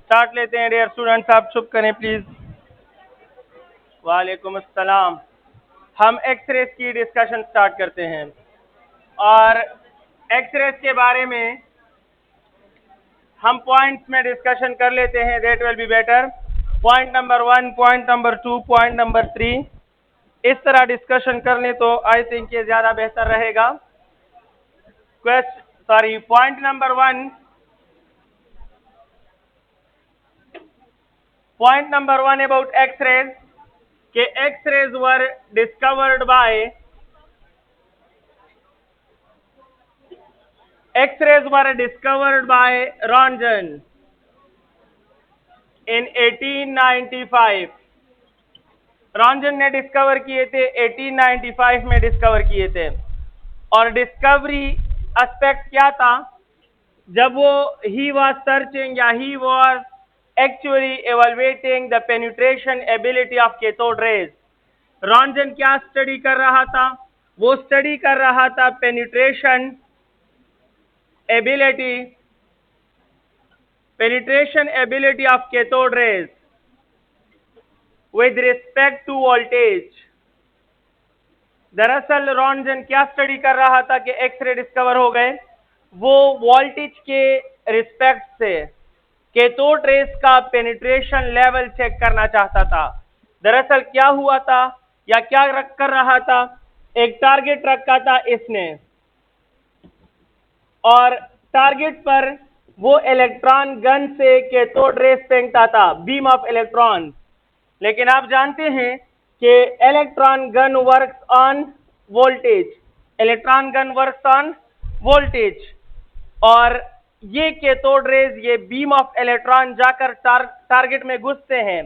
Start लेते हैं dear students, आप चुप करें प्लीज। वालेकुम अस्सलाम। हम एक्सरेज की डिस्कशन स्टार्ट करते हैं और एक्सरेज के बारे में हम पॉइंट्स में डिस्कशन कर लेते हैं, that will be better. Point number 1, point number 2, point number 3 इस तरह डिस्कशन कर लें तो आई थिंक ये ज़्यादा बेहतर रहेगा। Point number 1, point number 1 about X-rays के X-rays were discovered by Röntgen in 1895। रॉन्जन ने डिस्कवर किए थे 1895 में डिस्कवर किए थे। और डिस्कवरी एस्पेक्ट क्या था? जब वो ही वाज सर्चिंग या he was actually evaluating the penetration ability of cathode rays। रॉन्जन क्या स्टडी कर रहा था? वो स्टडी कर रहा था penetration ability of cathode rays with respect to voltage। दरअसल रॉन्जन क्या स्टडी कर रहा था कि एक्सरे डिस्कवर हो गए, वो वोल्टेज के रिस्पेक्ट से कैथोड रेस का पेनिट्रेशन लेवल चेक करना चाहता था। दरअसल क्या हुआ था या क्या कर रहा था, एक टारगेट रखा था इसने और टारगेट पर वो इलेक्ट्रॉन गन से कैथोड रेस फेंकता था, बीम ऑफ इलेक्ट्रॉन। लेकिन आप जानते हैं कि electron gun works on voltage, electron gun works on voltage, और ये कैथोड रेज, ये बीम ऑफ इलेक्ट्रॉन जाकर टारगेट में घुसते हैं।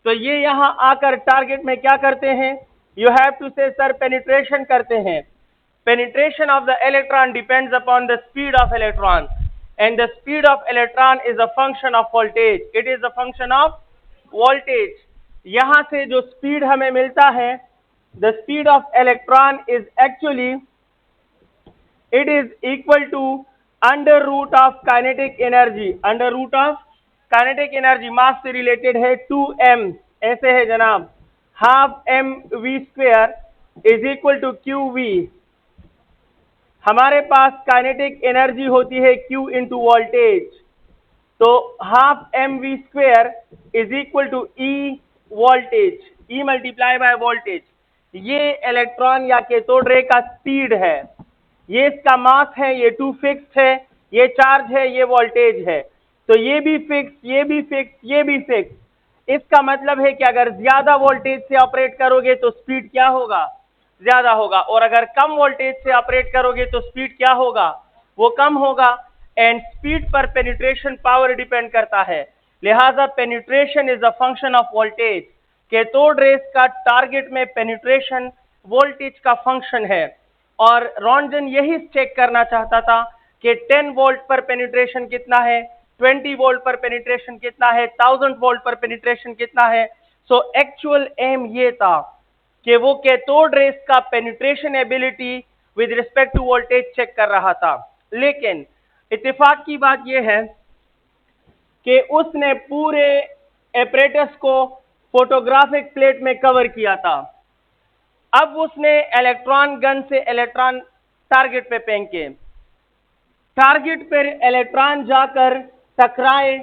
तो ये यहाँ आकर टारगेट में क्या करते हैं? यू हैव टू से सर पेनिट्रेशन करते हैं। Penetration of the electron depends upon the speed of electron, and the speed of electron is a function of voltage. It is a function of voltage. यहाँ से जो speed हमें मिलता है, the speed of electron is actually, it is equal to under root of kinetic energy। under root of kinetic energy mass से related है 2m, ऐसे है जनाब, half mv square is equal to qv। हमारे पास kinetic energy होती है Q into voltage, तो half M V square is equal to E voltage, E multiply by voltage. ये इलेक्ट्रॉन या कैथोड रे का स्पीड है, ये इसका मास है, ये 2 फिक्स्ड है, ये चार्ज है, ये वोल्टेज है। तो ये भी फिक्स, ये भी फिक्स, ये भी फिक्स। इसका मतलब है कि अगर ज्यादा वोल्टेज से ऑपरेट करोगे तो स्पीड क्या होगा? ज्यादा होगा, और अगर कम वोल्टेज से ऑपरेट करोगे तो स्पीड क्या होगा? वो कम होगा। एंड स्पीड पर पेनिट्रेशन पावर डिपेंड करता है, लिहाजा penetration is a function of voltage. Cathode rays का टारगेट में पेनिट्रेशन वोल्टेज का फंक्शन है, और रॉन्जन यही चेक करना चाहता था कि 10 वोल्ट पर पेनिट्रेशन कितना है, 20 वोल्ट पर पेनिट्रेशन कितना है, 1000 वोल्ट पर पेनिट्रेशन कितना है। सो एक्चुअल एम ये था कि वो कैथोड रेस का penetration ability with respect to voltage check कर रहा था। लेकिन इत्तेफाक की बात यह है कि उसने पूरे एपरेटस को फोटोग्राफिक प्लेट में कवर किया था। अब उसने इलेक्ट्रॉन गन से इलेक्ट्रॉन टारगेट पे फेंके, टारगेट पर इलेक्ट्रॉन जाकर टकराए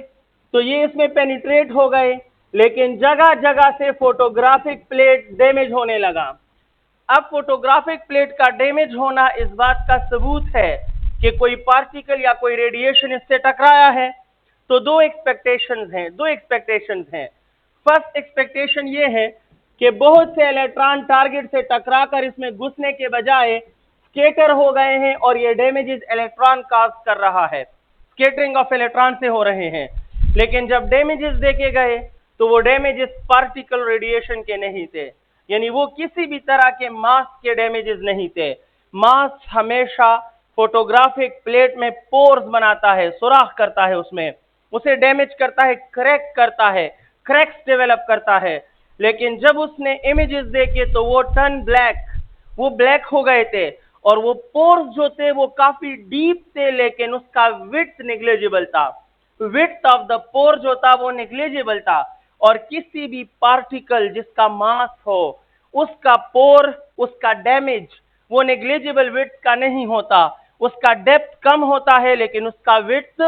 तो ये इसमें पेनिट्रेट हो गए, लेकिन जगह जगह से फोटोग्राफिक प्लेट डैमेज होने लगा। अब फोटोग्राफिक प्लेट का डैमेज होना इस बात का सबूत है कि कोई पार्टिकल या कोई रेडिएशन इससे टकराया है। तो दो एक्सपेक्टेशंस हैं। फर्स्ट एक्सपेक्टेशन ये है कि बहुत से इलेक्ट्रॉन टारगेट से टकराकर इसमें घुसने के बजाय स्कैटर हो गए हैं और ये डैमेजेस इलेक्ट्रॉन काज कर रहा है, स्कैटरिंग ऑफ इलेक्ट्रॉन से हो रहे हैं। लेकिन जब डैमेजेस देखे गए तो वो डैमेजेस पार्टिकल रेडिएशन के नहीं थे, यानी वो किसी भी तरह के मास के डैमेजेस नहीं थे। मास हमेशा फोटोग्राफिक प्लेट में पोर्स बनाता है, सुराख करता है, उसमें उसे डैमेज करता है, क्रैक करता है, क्रैक्स डेवलप करता है। लेकिन जब उसने इमेजेस देखे तो वो टर्न ब्लैक, वो ब्लैक हो गए थे, और वो पोर्स जो थे वो काफी डीप थे, लेकिन उसका विड्थ नेग्लिजिबल था। विड्थ ऑफ द पोर जो था वो नेग्लिजिबल था, और किसी भी पार्टिकल जिसका मास हो उसका पोर, उसका डैमेज वो नेग्लिजिबल विड्थ का नहीं होता, उसका डेप्थ कम होता है लेकिन उसका विड्थ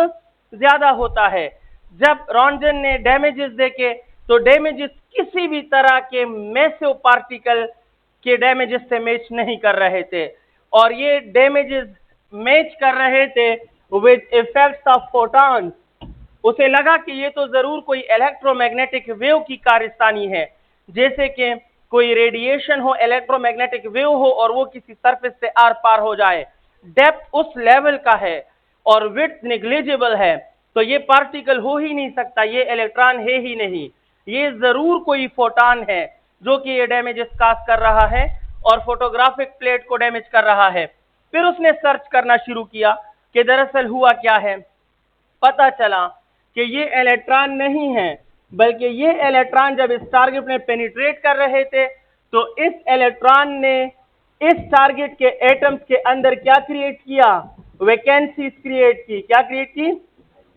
ज्यादा होता है। जब रॉन्जन ने डैमेजेस देखे तो डैमेजेस किसी भी तरह के मैसिव पार्टिकल के डैमेजेस से मैच नहीं कर रहे थे, और ये डैमेजेस मैच कर रहे थे विद इफेक्ट्स ऑफ फोटॉन्स। उसे लगा कि ये तो जरूर कोई इलेक्ट्रोमैग्नेटिक वेव की कारस्तानी है, जैसे कि कोई रेडिएशन हो, इलेक्ट्रोमैग्नेटिक वेव हो और वो किसी सरफेस से आर पार हो जाए। डेप्थ उस लेवल का है और विड्थ नेग्लिजिबल है, तो ये पार्टिकल हो ही नहीं सकता, ये इलेक्ट्रॉन है ही नहीं, ये जरूर कोई फोटॉन है जो कि ये डैमेजेस काज कर रहा है और फोटोग्राफिक प्लेट को डैमेज कर रहा है। फिर उसने सर्च करना शुरू किया कि दरअसल हुआ क्या है। पता चला कि ये इलेक्ट्रॉन नहीं है, बल्कि ये इलेक्ट्रॉन जब इस टारगेट में पेनिट्रेट कर रहे थे तो इस इलेक्ट्रॉन ने इस टारगेट के एटम्स के अंदर क्या क्रिएट किया, वैकेंसीज क्रिएट की। क्या क्रिएट की?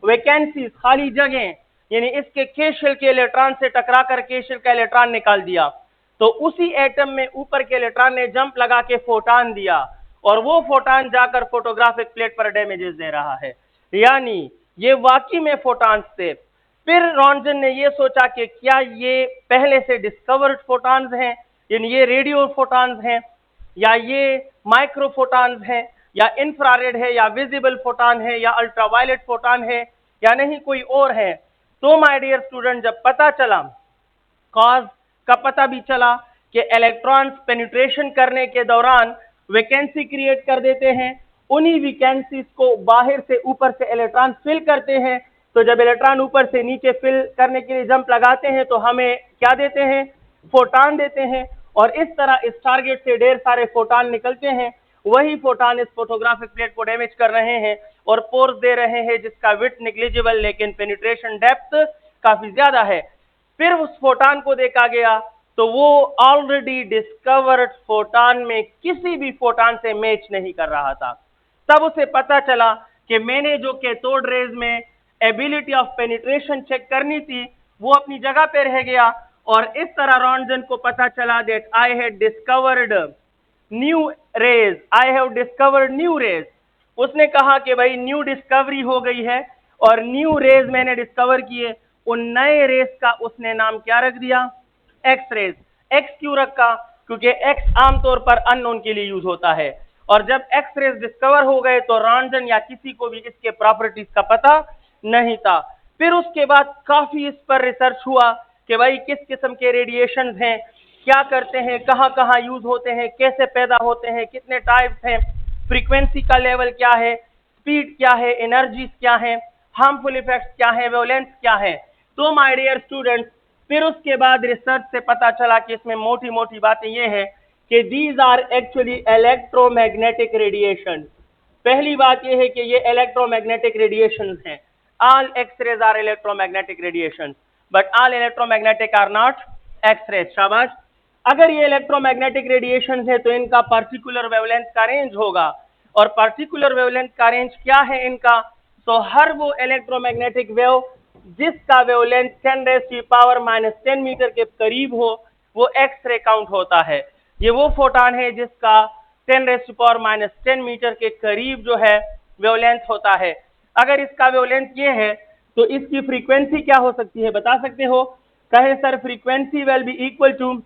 वैकेंसीज, खाली जगह, यानी इसके के शेल के इलेक्ट्रॉन से टकरा कर के शेल का इलेक्ट्रॉन निकाल दिया। तो उसी एटम में ऊपर के इलेक्ट्रॉन ने जंप लगा के फोटॉन दिया और वो फोटॉन जाकर फोटोग्राफिक प्लेट पर डैमेजेस दे रहा है, यानी ये वाकई में फोटॉन्स थे। फिर रॉन्जन ने ये सोचा कि क्या ये पहले से डिस्कवर्ड फोटॉन्स हैं, यानी ये रेडियो फोटॉन्स हैं, या ये माइक्रो फोटॉन्स हैं, या इंफ्रारेड है, या विजिबल फोटॉन है, या अल्ट्रावायलेट फोटॉन है, या नहीं कोई और है। तो माय डियर स्टूडेंट, जब पता चला, कॉज का पता भी चला कि इलेक्ट्रॉन्स पेनिट्रेशन करने के दौरान वैकेंसी क्रिएट कर देते हैं, उन्हीं वैकेंसीज को बाहर से ऊपर से इलेक्ट्रॉन फिल करते हैं। तो जब इलेक्ट्रॉन ऊपर से नीचे फिल करने के लिए जंप लगाते हैं तो हमें क्या देते हैं, फोटॉन देते हैं, और इस तरह इस टारगेट से ढेर सारे फोटॉन निकलते हैं। वही फोटॉन इस फोटोग्राफिक प्लेट को डैमेज कर रहे हैं और पोर्स दे रहे हैं जिसका विड्थ नेग्लिजिबल लेकिन पेनिट्रेशन डेप्थ काफी ज्यादा है। फिर उस फोटॉन को देखा गया तो वो ऑलरेडी डिस्कवर्ड फोटॉन में किसी भी फोटॉन से मैच नहीं कर रहा था। तब उसे पता चला कि मैंने जो कैथोड रेज में एबिलिटी ऑफ पेनिट्रेशन चेक करनी थी वो अपनी जगह पे रह गया, और इस तरह रॉन्जन को पता चला that I had discovered new rays, I have discovered new rays. उसने कहा कि भाई न्यू डिस्कवरी हो गई है और न्यू रेज मैंने डिस्कवर किए। उन नए रेज का उसने नाम क्या रख दिया, एक्स रेज। एक्स क्यों रखा? क्योंकि एक्स आमतौर पर अननोन के लिए यूज होता है, और जब एक्स रेज डिस्कवर हो गए तो रॉन्जन या किसी को भी इसके प्रॉपर्टीज का पता नहीं था। फिर उसके बाद काफी इस पर रिसर्च हुआ कि भाई किस किस्म के रेडिएशंस हैं, क्या करते हैं, कहाँ कहाँ यूज होते हैं, कैसे पैदा होते हैं, कितने टाइप्स हैं, फ्रीक्वेंसी का लेवल क्या है, स्पीड क्या है, एनर्जीज क्या है, हार्मफुल इफेक्ट्स क्या है, वेवलेंस क्या है। तो माय डियर स्टूडेंट्स, फिर उसके बाद रिसर्च से पता चला कि इसमें मोटी मोटी बातें ये हैं कि these are actually electromagnetic radiation. पहली बात यह है कि ये इलेक्ट्रोमैग्नेटिक रेडिएशंस हैं। All X-rays are electromagnetic radiations, but all electromagnetic are not X-rays. शाबाश। अगर ये इलेक्ट्रोमैग्नेटिक रेडिएशंस है तो इनका पर्टिकुलर वेवलेंथ का रेंज होगा, और पर्टिकुलर वेवलेंथ का रेंज क्या है इनका? तो हर वो इलेक्ट्रोमैग्नेटिक वेव जिसका वेवलेंथ 10⁻⁻10 मीटर के करीब हो वो एक्स-रे काउंट होता है। ये वो फोटॉन है जिसका 10⁻10 मीटर के करीब जो है वेवलेंथ होता है। अगर इसका वेवलेंथ ये है तो इसकी फ्रीक्वेंसी क्या हो सकती है, बता सकते हो? कहे sir frequency will be equal to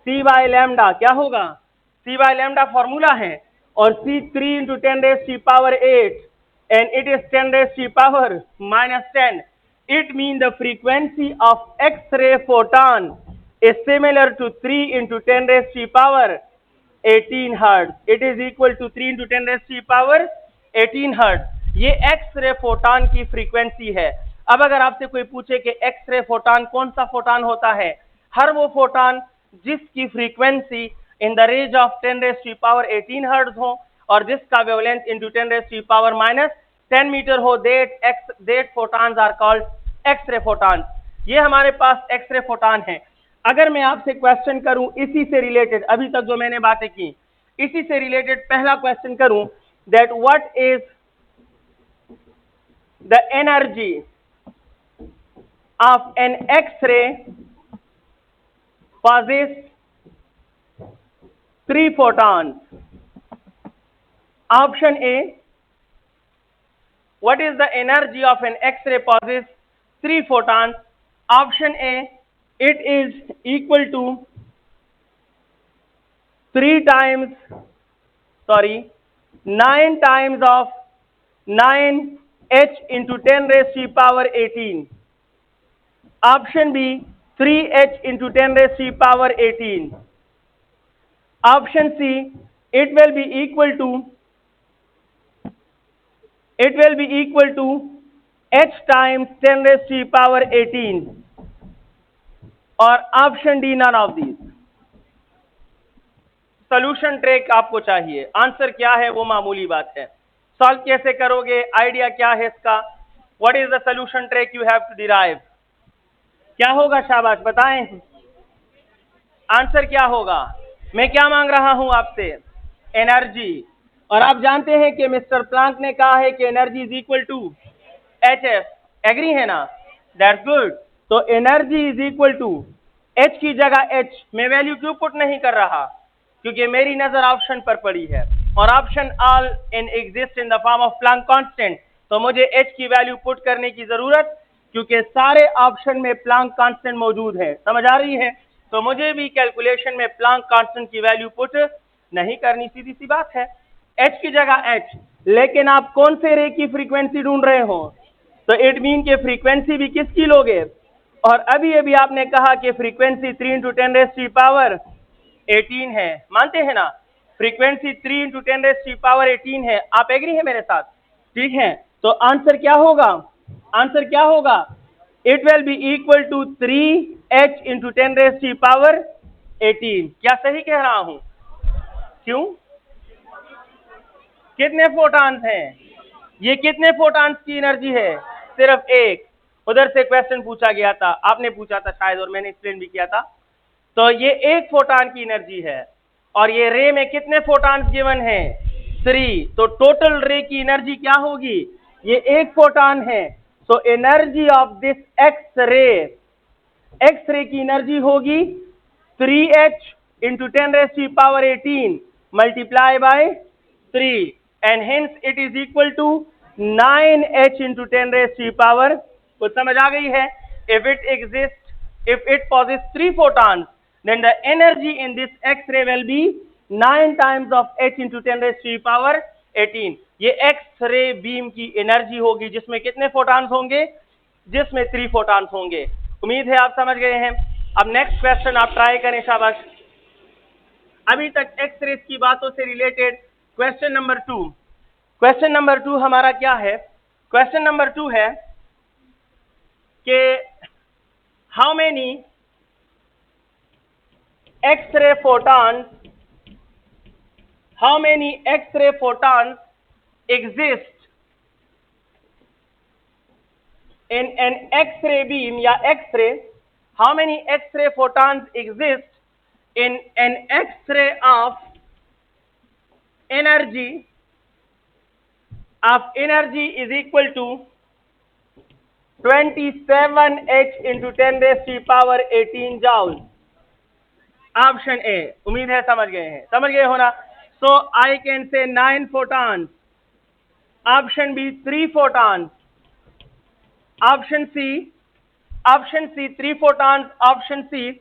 c by lambda. क्या होगा? c बाय लैम्डा फॉर्मूला है, और c 3 × 10⁸ and it is 10⁻⁻10. It means the frequency of X-ray photon is similar to 3 × 10⁻18 Hz. It is equal to 3 × 10⁻18 Hz. ये X-ray photon की frequency है। अब अगर आपसे कोई पूछे कि X-ray photon कौन सा फोटॉन होता है, हर वो फोटॉन जिसकी frequency in the range of 10⁻18 Hz हो और जिसका वेवलेंथ इंटू 10⁻⁻10 मीटर हो, that photons are called X-ray photons. ये हमारे पास एक्स-रे फोटॉन है। अगर मैं आपसे क्वेश्चन करूं इसी से रिलेटेड, अभी तक जो मैंने बातें की इसी से रिलेटेड पहला क्वेश्चन करूं, that what is the energy of an X-ray possesses 3 photons. Option A, what is the energy of an X-ray possesses 3 photons? Option A, it is equal to 9 times of 9h into 10 raised to the power 18. Option B, 3h into 10 raised to the power 18. Option C, it will be equal to h times 10 raised to the power 18. और option D, none of these. Solution track आपको चाहिए. Answer क्या है वो मामूली बात है. Solve कैसे करोगे, आइडिया क्या है इसका? What is the solution track you have to derive? क्या होगा? शाबाश, बताएं. आंसर क्या होगा? मैं क्या मांग रहा हूं आपसे? एनर्जी. और आप जानते हैं कि मिस्टर प्लैंक ने कहा है कि energy is equal to H F. Agree है ना? That's good. तो energy is equal to H की जगह एच. मैं वैल्यू क्यों पुट नहीं कर रहा? क्योंकि मेरी नजर ऑप्शन पर पड़ी है और option all in exist in the form of Planck constant. तो मुझे एच की वैल्यू पुट करने की जरूरत, क्योंकि सारे ऑप्शन में प्लैंक कांस्टेंट मौजूद है. समझ आ रही है? तो मुझे भी कैलकुलेशन में प्लैंक कांस्टेंट की वैल्यू पुट नहीं करनी. सीधी सी बात है, एच की जगह एच. लेकिन आप कौन से रे की फ्रीक्वेंसी ढूंढ रहे हो? तो इट मीन के फ्रीक्वेंसी भी किसकी लोगे? और अभी आपने कहा कि frequency 3 into 10 raise to the power 18 है. मानते हैं ना? Frequency 3 into 10 raise to the power 18 है. आप एग्री है मेरे साथ? ठीक है. तो आंसर क्या होगा? आंसर क्या होगा? It will be equal to 3h into 10 raise to the power 18. क्या सही कह रहा हूं? क्यों? कितने फोटॉन्स हैं? ये कितने फोटॉन्स की एनर्जी है? सिर्फ एक. उधर से क्वेश्चन पूछा गया था, आपने पूछा था शायद, और मैंने एक्सप्लेन भी किया था. तो ये एक फोटॉन की एनर्जी है और ये रे में कितने फोटॉन्स गिवन है? 3. तो टोटल रे की एनर्जी क्या होगी? ये एक फोटॉन है. So energy of this X ray की एनर्जी होगी 3h into 10 raise to the power 18 multiply by 3, and hence it is equal to 9h into 10 raised to the power. कुछ समझ आ गई है? If it possesses 3 photons, then the energy in this X-ray will be 9 times of h into 10 raised to the power 18. ये X-ray beam की energy होगी जिसमें कितने फोटॉन्स होंगे? जिसमें 3 फोटॉन्स होंगे. उम्मीद है आप समझ गए हैं. अब नेक्स्ट क्वेश्चन आप ट्राई करें. शाबाश. अभी तक एक्स-रेज की बातों से related question number 2. Question number 2 हमारा क्या है? क्वेश्चन नंबर 2 है कि how many X-ray photons exist in an X-ray beam या X-ray. How many X-ray photons exist in an X-ray of energy is equal to 27h into 10 raised to the power 18 joule. Option A. उम्मीद है समझ गए हैं. समझ गए हो ना? सो आई कैन से 9 photons. Option B 3 photons. Option C 3 photons. Option C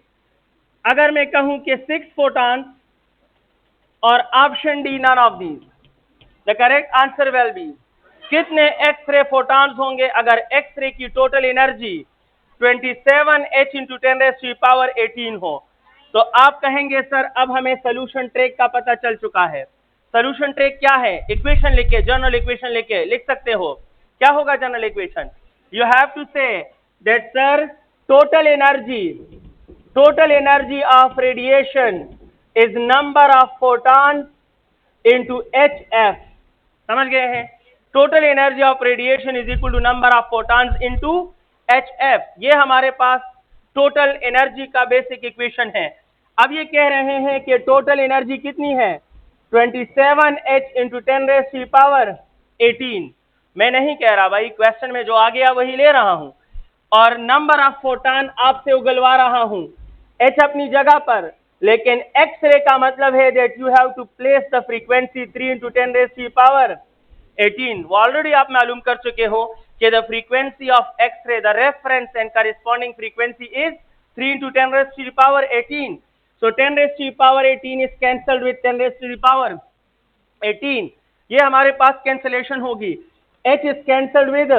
अगर मैं कहूं कि 6 photons, और option D none of these. The correct answer will be, कितने एक्स-रे फोटॉन्स होंगे अगर एक्स-रे की total energy 27h into 10 raised to the power 18 हो? तो आप कहेंगे सर अब हमें सोल्यूशन ट्रैक का पता चल चुका है. सोल्यूशन ट्रैक क्या है? इक्वेशन लिखे, जनरल इक्वेशन लिख सकते हो. क्या होगा general equation? You have to say that sir total energy of radiation is number of photons into HF. समझ गए हैं? Total energy of radiation is equal to number of photons into HF. ये हमारे पास टोटल एनर्जी का basic equation है. अब ये कह रहे हैं कि टोटल एनर्जी कितनी है? 27h into 10 raised to the power 18. मैं नहीं कह रहा भाई, क्वेश्चन में जो आ गया वही ले रहा हूं। और नंबर ऑफ फोटॉन आपसे उगलवा रहा हूं, h अपनी जगह पर, लेकिन एक्सरे का मतलब है that you have to place the frequency 3 into 10 raised to the power 18। वो ऑलरेडी आप मालूम कर चुके हो कि the frequency of X-ray, the reference and corresponding frequency is 3 into 10 raised to the power 18। So 10 raised to the power 18 is cancelled with 10 raised to the power 18। ये हमारे पास cancellation होगी, h is cancelled with,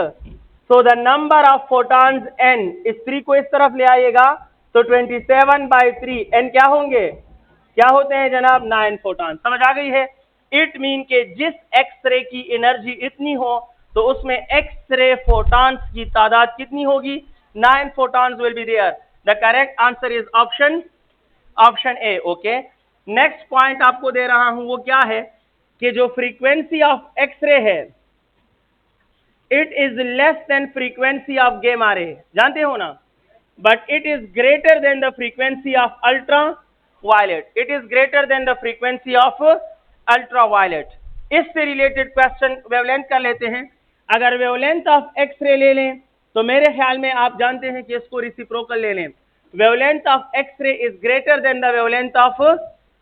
so the number of photons n, इस 3 को इस तरफ ले आइएगा तो 27/3 n क्या होंगे, क्या होते हैं जनाब, 9 फोटॉन। समझ आ गई है? इट मीन के जिस एक्सरे की एनर्जी इतनी हो तो उसमें एक्सरे फोटॉन्स की तादाद कितनी होगी, 9 photons will be there। The correct answer is option A. Okay, next point आपको दे रहा हूं, वो क्या है कि जो फ्रीक्वेंसी ऑफ एक्सरे है it is less than frequency of gamma ray, जानते हो ना, but it is greater than the frequency of ultraviolet, it is greater than the frequency of ultraviolet. इससे रिलेटेड क्वेश्चन वेवलेंथ का लेते हैं। अगर wavelength of x ray ले लें तो मेरे ख्याल में आप जानते हैं कि इसको रेसिप्रोकल ले लें। Wavelength of x-ray is greater than the wavelength of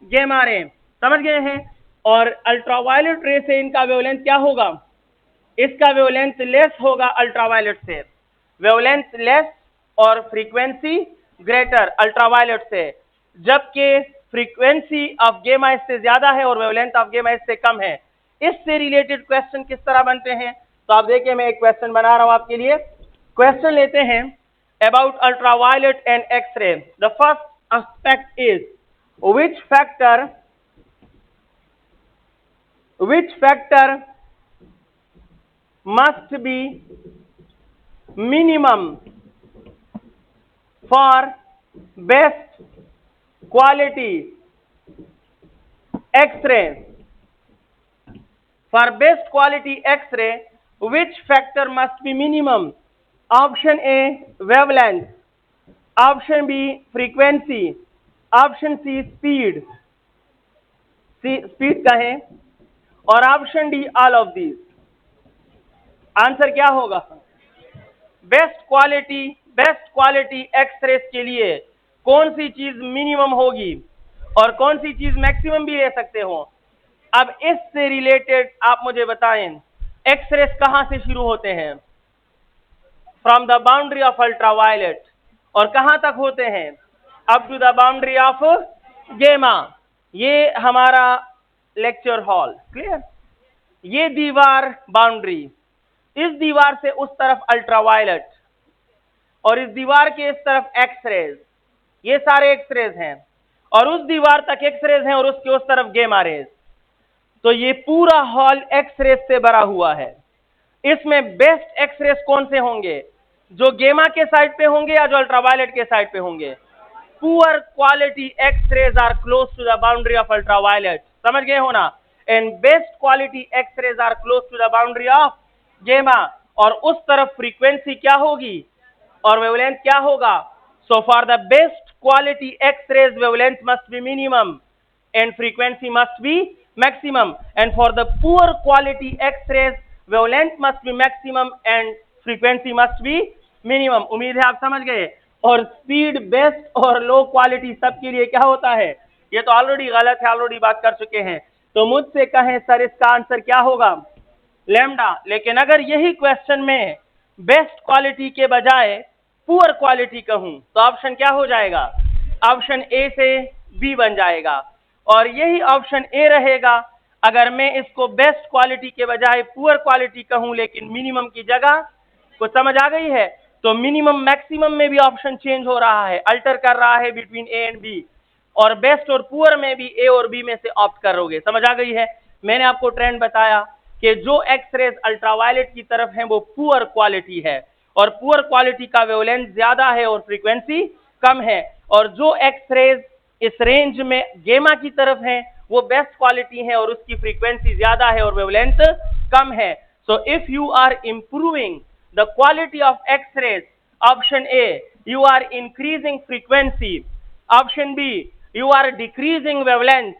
gamma ray, समझ गए हैं? और अल्ट्रावायलेट रे से इनका वेवलेंथ क्या होगा, इसका वेवलेंथ लेस होगा अल्ट्रावायलेट से, वेवलेंथ लेस और फ्रीक्वेंसी ग्रेटर अल्ट्रावायलेट से, जबकि फ्रीक्वेंसी ऑफ गेमा इससे ज्यादा है और वेवलेंथ ऑफ गेमा इससे कम है। इससे रिलेटेड क्वेश्चन किस तरह बनते हैं, तो आप देखिए मैं एक क्वेश्चन बना रहा हूं आपके लिए। क्वेश्चन लेते हैं about ultraviolet and X-ray। The first aspect is which factor must be minimum for best quality X-ray। For best quality X-ray, which factor must be minimum? Option A wavelength, option B frequency, option C speed, speed कहें, और option D all of these. Answer क्या होगा? Best quality X-rays के लिए कौन सी चीज minimum होगी और कौन सी चीज मैक्सिमम भी ले सकते हो। अब इससे रिलेटेड आप मुझे बताएं, एक्सरेस कहां से शुरू होते हैं, from the boundary of ultraviolet, और कहां तक होते हैं, up to the boundary of gamma. ये हमारा लेक्चर हॉल, क्लियर? ये दीवार बाउंड्री, इस दीवार से उस तरफ अल्ट्रावायलेट और इस दीवार के इस तरफ एक्सरेज, ये सारे एक्सरेज हैं, और उस दीवार तक एक्सरेज हैं और उसके उस तरफ गेमा रेज। तो ये पूरा हॉल एक्सरेज से भरा हुआ है। इसमें बेस्ट एक्सरेज कौन से होंगे, जो गेमा के साइड पे होंगे या जो अल्ट्रावायलेट के साइड पे होंगे? Poor quality x-rays are close to the boundary of ultraviolet, समझ गए हो ना? And best quality x-rays are close to the boundary of gamma, और उस तरफ फ्रीक्वेंसी क्या होगी और वेवलेंथ क्या होगा? So for the best quality x-rays wavelength must be minimum and frequency must be maximum, and for the poor quality X-rays wavelength must be maximum and frequency must be minimum। उम्मीद है आप समझ गए। और speed, best और low quality सबके लिए क्या होता है, ये तो ऑलरेडी गलत है, ऑलरेडी बात कर चुके हैं। तो मुझसे कहें सर इसका आंसर क्या होगा, लैम्डा। लेकिन अगर यही क्वेश्चन में बेस्ट क्वालिटी के बजाय पुअर क्वालिटी कहूं तो ऑप्शन क्या हो जाएगा, ऑप्शन ए से बी बन जाएगा, और यही ऑप्शन ए रहेगा अगर मैं इसको बेस्ट क्वालिटी के बजाय पुअर क्वालिटी कहूं लेकिन मिनिमम की जगह। को समझ आ गई है? तो मिनिमम मैक्सिमम में भी ऑप्शन चेंज हो रहा है, अल्टर कर रहा है बिटवीन ए एंड बी, और बेस्ट और पुअर में भी ए और बी में से ऑप्ट करोगे। समझ आ गई है? मैंने आपको ट्रेंड बताया कि जो एक्सरेज अल्ट्रावायलेट की तरफ है वो पुअर क्वालिटी है, और पुअर क्वालिटी का वेवलेंथ ज्यादा है और फ्रीक्वेंसी कम है, और जो एक्सरेज इस रेंज में गेमा की तरफ है वो बेस्ट क्वालिटी है और उसकी फ्रीक्वेंसी ज्यादा है और वेवलेंथ कम है। So if you are improving the quality of x-rays, option A you are increasing frequency, option B you are decreasing wavelength,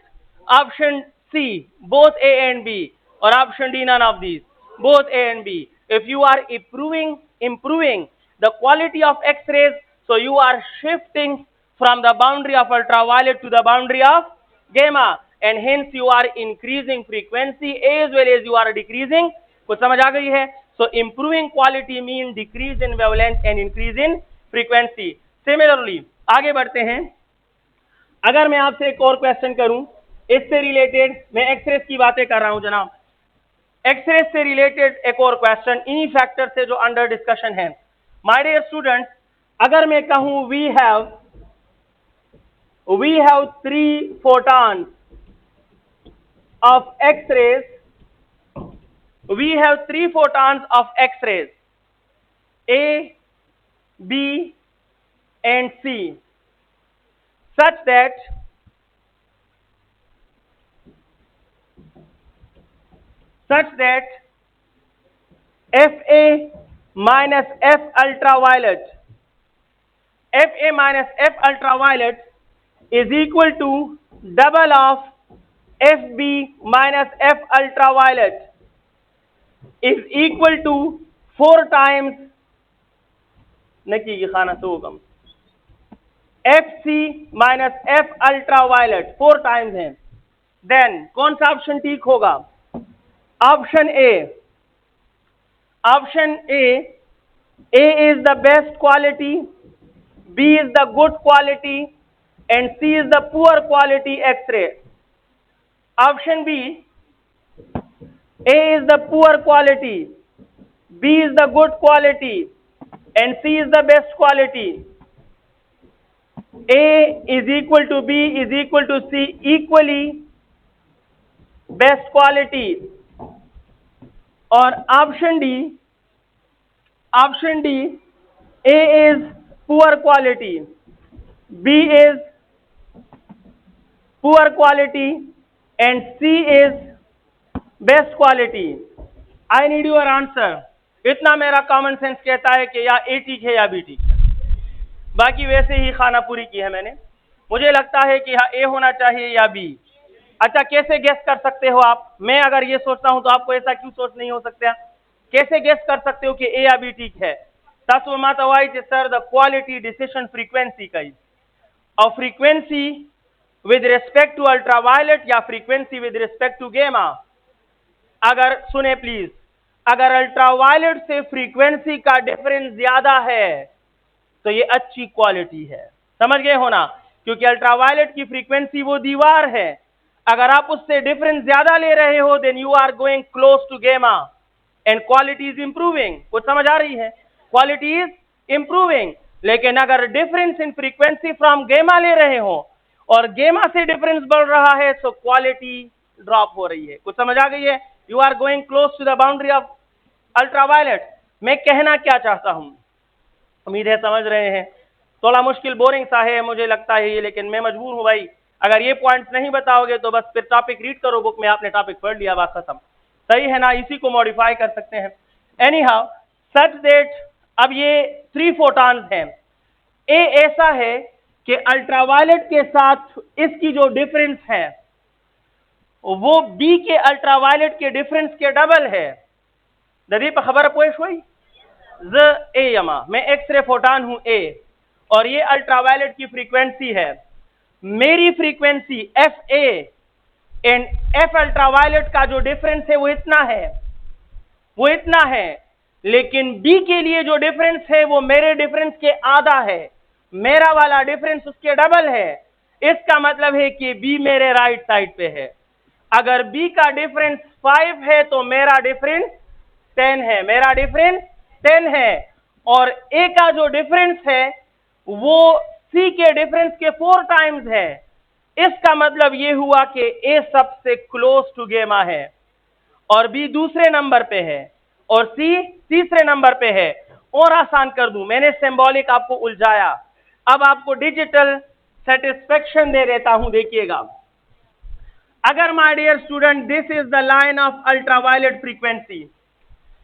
option C both A and B, और option D none of these. both A and B. If you are improving the quality of X-rays, so you are shifting from the boundary of ultraviolet to the boundary of gamma, and hence you are increasing frequency as well as you are decreasing. कुछ समझ आ गई है? So improving quality mean decrease in wavelength and increase in frequency. Similarly, आगे बढ़ते हैं. अगर मैं आपसे एक और क्वेश्चन करूं इससे रिलेटेड, मैं एक्सरेस की बातें कर रहा हूं जनाब, एक्सरेस से रिलेटेड एक और क्वेश्चन इन्हीं फैक्टर से जो अंडर डिस्कशन है. माय डियर स्टूडेंट्स, अगर मैं कहूं we have 3 photons of X-rays, we have 3 photons of X-rays, A, B and C, such that FA minus F ultraviolet is equal to double of FB minus F ultraviolet is equal to 4 times नकी की खाना तो कम FC minus F ultraviolet 4 times है. Then कौन सा option ठीक होगा? Option A is the best quality, B is the good quality and C is the poor quality X-ray. Option B, A is the poor quality, B is the good quality and C is the best quality. A is equal to B is equal to C, equally best quality. और option D, A is poor quality, B is poor quality and C is best quality. I need your answer. इतना मेरा common sense कहता है कि या A ठीक है या B ठीक है. बाकी वैसे ही खाना पूरी की है मैंने. मुझे लगता है कि यहाँ A होना चाहिए या B. अच्छा, कैसे गेस कर सकते हो आप? मैं अगर ये सोचता हूं तो आपको ऐसा क्यों सोच नहीं हो सकता? कैसे गेस कर सकते हो कि ए या बी ठीक है? तस्व मतवाई sir the quality decision frequency का और frequency with respect to ultraviolet या frequency with respect to gamma. अगर सुने प्लीज, अगर अल्ट्रावायलेट से फ्रीक्वेंसी का डिफरेंस ज्यादा है तो ये अच्छी क्वालिटी है. समझ गए हो ना? क्योंकि अल्ट्रावायलेट की फ्रीक्वेंसी वो दीवार है. अगर आप उससे डिफरेंस ज्यादा ले रहे हो then you are going close to gamma and quality is improving. कुछ समझ आ रही है? Quality is improving. लेकिन अगर डिफरेंस इन फ्रीक्वेंसी फ्रॉम गेमा ले रहे हो और गेमा से डिफरेंस बढ़ रहा है तो क्वालिटी ड्रॉप हो रही है. कुछ समझ आ गई है? You are going close to the boundary of ultraviolet. मैं कहना क्या चाहता हूं, उम्मीद है समझ रहे हैं. थोड़ा मुश्किल बोरिंग सा है मुझे लगता है ये, लेकिन मैं मजबूर हूं भाई. अगर ये पॉइंट्स नहीं बताओगे तो बस फिर टॉपिक रीड करो बुक में, आपने टॉपिक पढ़ लिया, बात खत्म. सही है ना? इसी को मॉडिफाई कर सकते हैं. एनी हाउ सच दैट अब ये 3 फोटॉन्स हैं. ए ऐसा है कि अल्ट्रावायलेट के साथ इसकी जो डिफरेंस है वो बी के अल्ट्रावायलेट के डिफरेंस के डबल है. दीप खबर पोश हुई? ज ए यमा मैं एक्सरे फोटॉन हूं ए और ये अल्ट्रावायलेट की फ्रीक्वेंसी है. मेरी frequency F A and F ultraviolet का जो डिफरेंस है वो इतना है, लेकिन बी के लिए जो डिफरेंस है वो मेरे डिफरेंस के आधा है. मेरा वाला डिफरेंस उसके डबल है. इसका मतलब है कि बी मेरे राइट साइड पे है. अगर बी का डिफरेंस 5 है तो मेरा डिफरेंस 10 है. मेरा डिफरेंस 10 है और ए का जो डिफरेंस है वो सी के डिफरेंस के 4 टाइम्स है. इसका मतलब ये हुआ कि ए सबसे क्लोज टू गेमा है और बी दूसरे नंबर पे है और सी तीसरे नंबर पे है. और आसान कर दूं, मैंने सिंबॉलिक आपको उलझाया, अब आपको डिजिटल सेटिस्फेक्शन दे देता हूं. देखिएगा, अगर my dear student this is the line of ultraviolet frequency,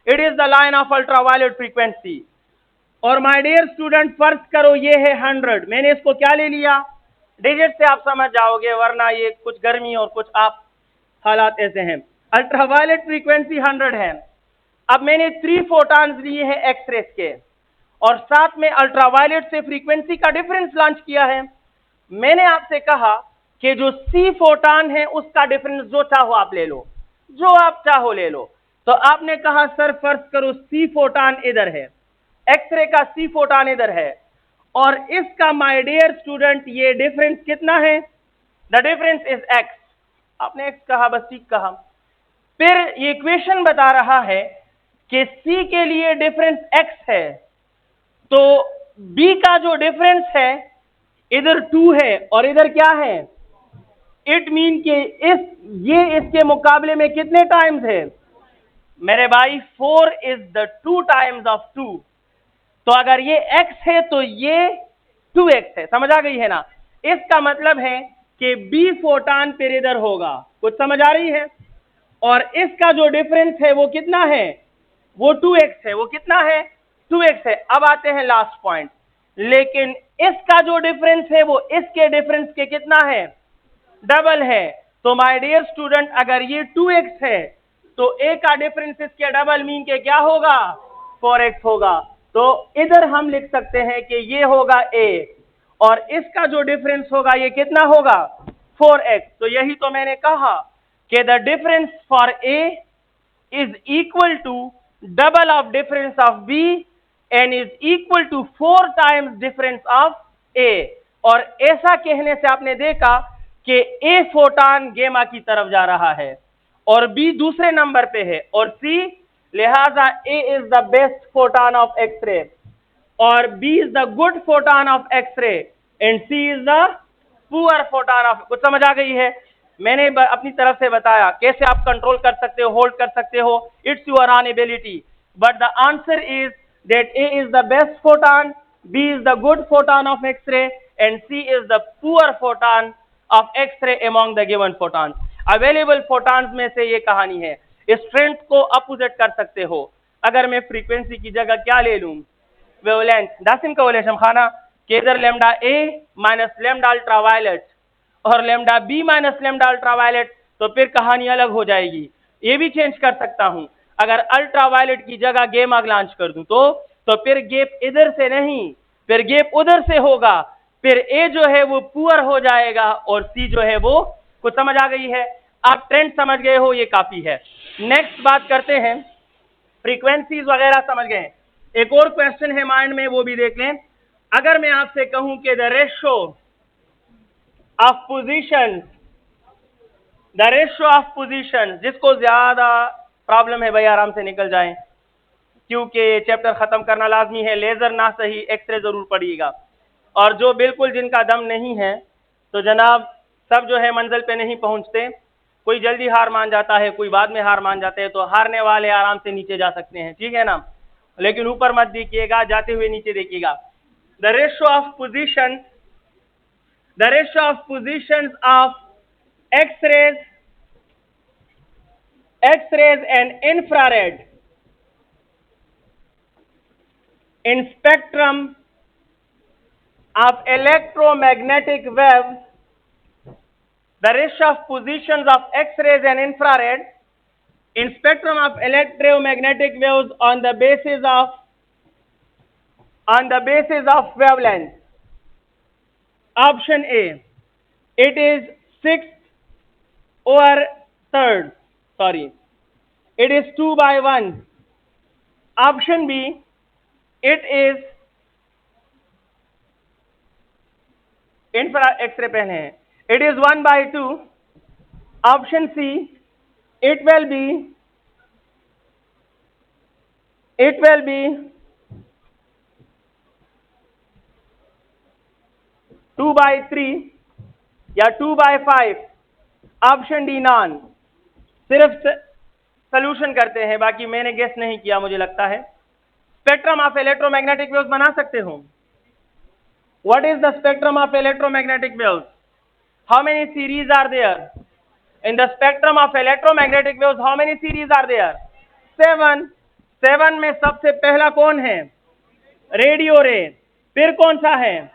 it is the line of ultraviolet frequency. और माय डियर स्टूडेंट फर्ज करो ये है 100. मैंने इसको क्या ले लिया? डिजिट से आप समझ जाओगे, वरना ये कुछ गर्मी और कुछ आप हालात ऐसे हैं. अल्ट्रावायलेट फ्रीक्वेंसी 100 है. अब मैंने 3 फोटॉन्स लिए हैं एक्सरेज के और साथ में अल्ट्रावायलेट से फ्रीक्वेंसी का डिफरेंस लॉन्च किया है। मैंने आपसे कहा कि जो सी फोटॉन है उसका डिफरेंस जो चाहो आप ले लो, जो आप चाहो ले लो। तो आपने कहा सर फर्ज करो सी फोटॉन इधर है, एक्सरे का सी फोटॉन इधर है और इसका माय डियर स्टूडेंट ये डिफरेंस कितना है? The difference is x. आपने एक्स कहा, बस ठीक कहा। फिर ये इक्वेशन बता रहा है कि सी के लिए डिफरेंस एक्स है, तो बी का जो डिफरेंस है इधर 2 है और इधर क्या है? इट मीन के ये इसके मुकाबले में कितने टाइम्स है मेरे भाई? 4 इज द 2 टाइम्स ऑफ 2। तो अगर ये x है तो ये 2x है। समझ आ गई है ना? इसका मतलब है कि b फोटॉन फिर इधर होगा। कुछ समझ आ रही है? और इसका जो डिफरेंस है वो कितना है? वो 2x है। वो कितना है? 2x है। अब आते हैं लास्ट पॉइंट, लेकिन इसका जो डिफरेंस है वो इसके डिफरेंस के कितना है? डबल है। तो माय डियर स्टूडेंट अगर ये 2x है तो a का डिफरेंस इसके डबल मीन के क्या होगा? 4x होगा। तो इधर हम लिख सकते हैं कि ये होगा a और इसका जो डिफरेंस होगा ये कितना होगा? 4x। तो यही तो मैंने कहा कि the difference for a is equal to double of difference of b and is equal to 4 times difference of a। और ऐसा कहने से आपने देखा कि a फोटॉन गेमा की तरफ जा रहा है और b दूसरे नंबर पे है और c, लिहाजा a is the best photon of x-ray और b is the good photon of x-ray and c is the poor photon of. कुछ समझ आ गई है? मैंने अपनी तरफ से बताया कैसे आप कंट्रोल कर सकते हो, होल्ड कर सकते हो, it's your own ability, but the answer is that a is the best photon, b is the good photon of x-ray and c is the poor photon of x-ray among the given photon. Available photons में से ये कहानी है। Strength को opposite कर सकते हो। अगर मैं फ्रीक्वेंसी की जगह क्या ले लूं? वेवलेंथ। दासिम का वलेशम खाना के इधर lambda A minus lambda ultraviolet और lambda B minus lambda ultraviolet, तो फिर कहानी अलग हो जाएगी। ये भी चेंज कर सकता हूं। अगर अल्ट्रावायलेट की जगह गेमा लॉन्च कर दूं तो फिर गैप इधर से नहीं, फिर गैप उधर से होगा। फिर ए जो है वो पुअर हो जाएगा और सी जो है वो। कुछ समझ आ गई है? आप ट्रेंड समझ गए हो, ये काफी है। नेक्स्ट बात करते हैं, फ्रीक्वेंसीज वगैरह समझ गए। एक और क्वेश्चन है माइंड में, वो भी देख लें। अगर मैं आपसे कहूं कि the ratio of position, the ratio of position, जिसको ज्यादा प्रॉब्लम है भाई आराम से निकल जाएं, क्योंकि चैप्टर खत्म करना लाजमी है। लेजर ना सही एक्सरे जरूर पड़िएगा। और जो बिल्कुल जिनका दम नहीं है तो जनाब सब जो है मंजिल पे नहीं पहुंचते। कोई जल्दी हार मान जाता है, कोई बाद में हार मान जाते हैं। तो हारने वाले आराम से नीचे जा सकते हैं, ठीक है ना? लेकिन ऊपर मत देखिएगा, जाते हुए नीचे देखिएगा। The ratio of position, the ratio of positions of x-rays and infrared in spectrum of electromagnetic waves, the ratio of positions of X-rays and infrared in spectrum of electromagnetic waves on the basis of wavelength. Option A, it is 6 over 3rd. Sorry, it is 2/1. Option B, it is infrared X-ray पहले हैं, it is 1/2. Option C, it will be 2/3 या 2/5. Option D non. सिर्फ solution करते हैं, बाकी मैंने guess नहीं किया, मुझे लगता है। स्पेक्ट्रम ऑफ इलेक्ट्रोमैग्नेटिक वेव्स बना सकते हो। What is the spectrum of electromagnetic waves? How many series are there in the spectrum of electromagnetic waves? How many series are there? 7 में सबसे पहला कौन है? रेडियो रे। फिर कौन सा है?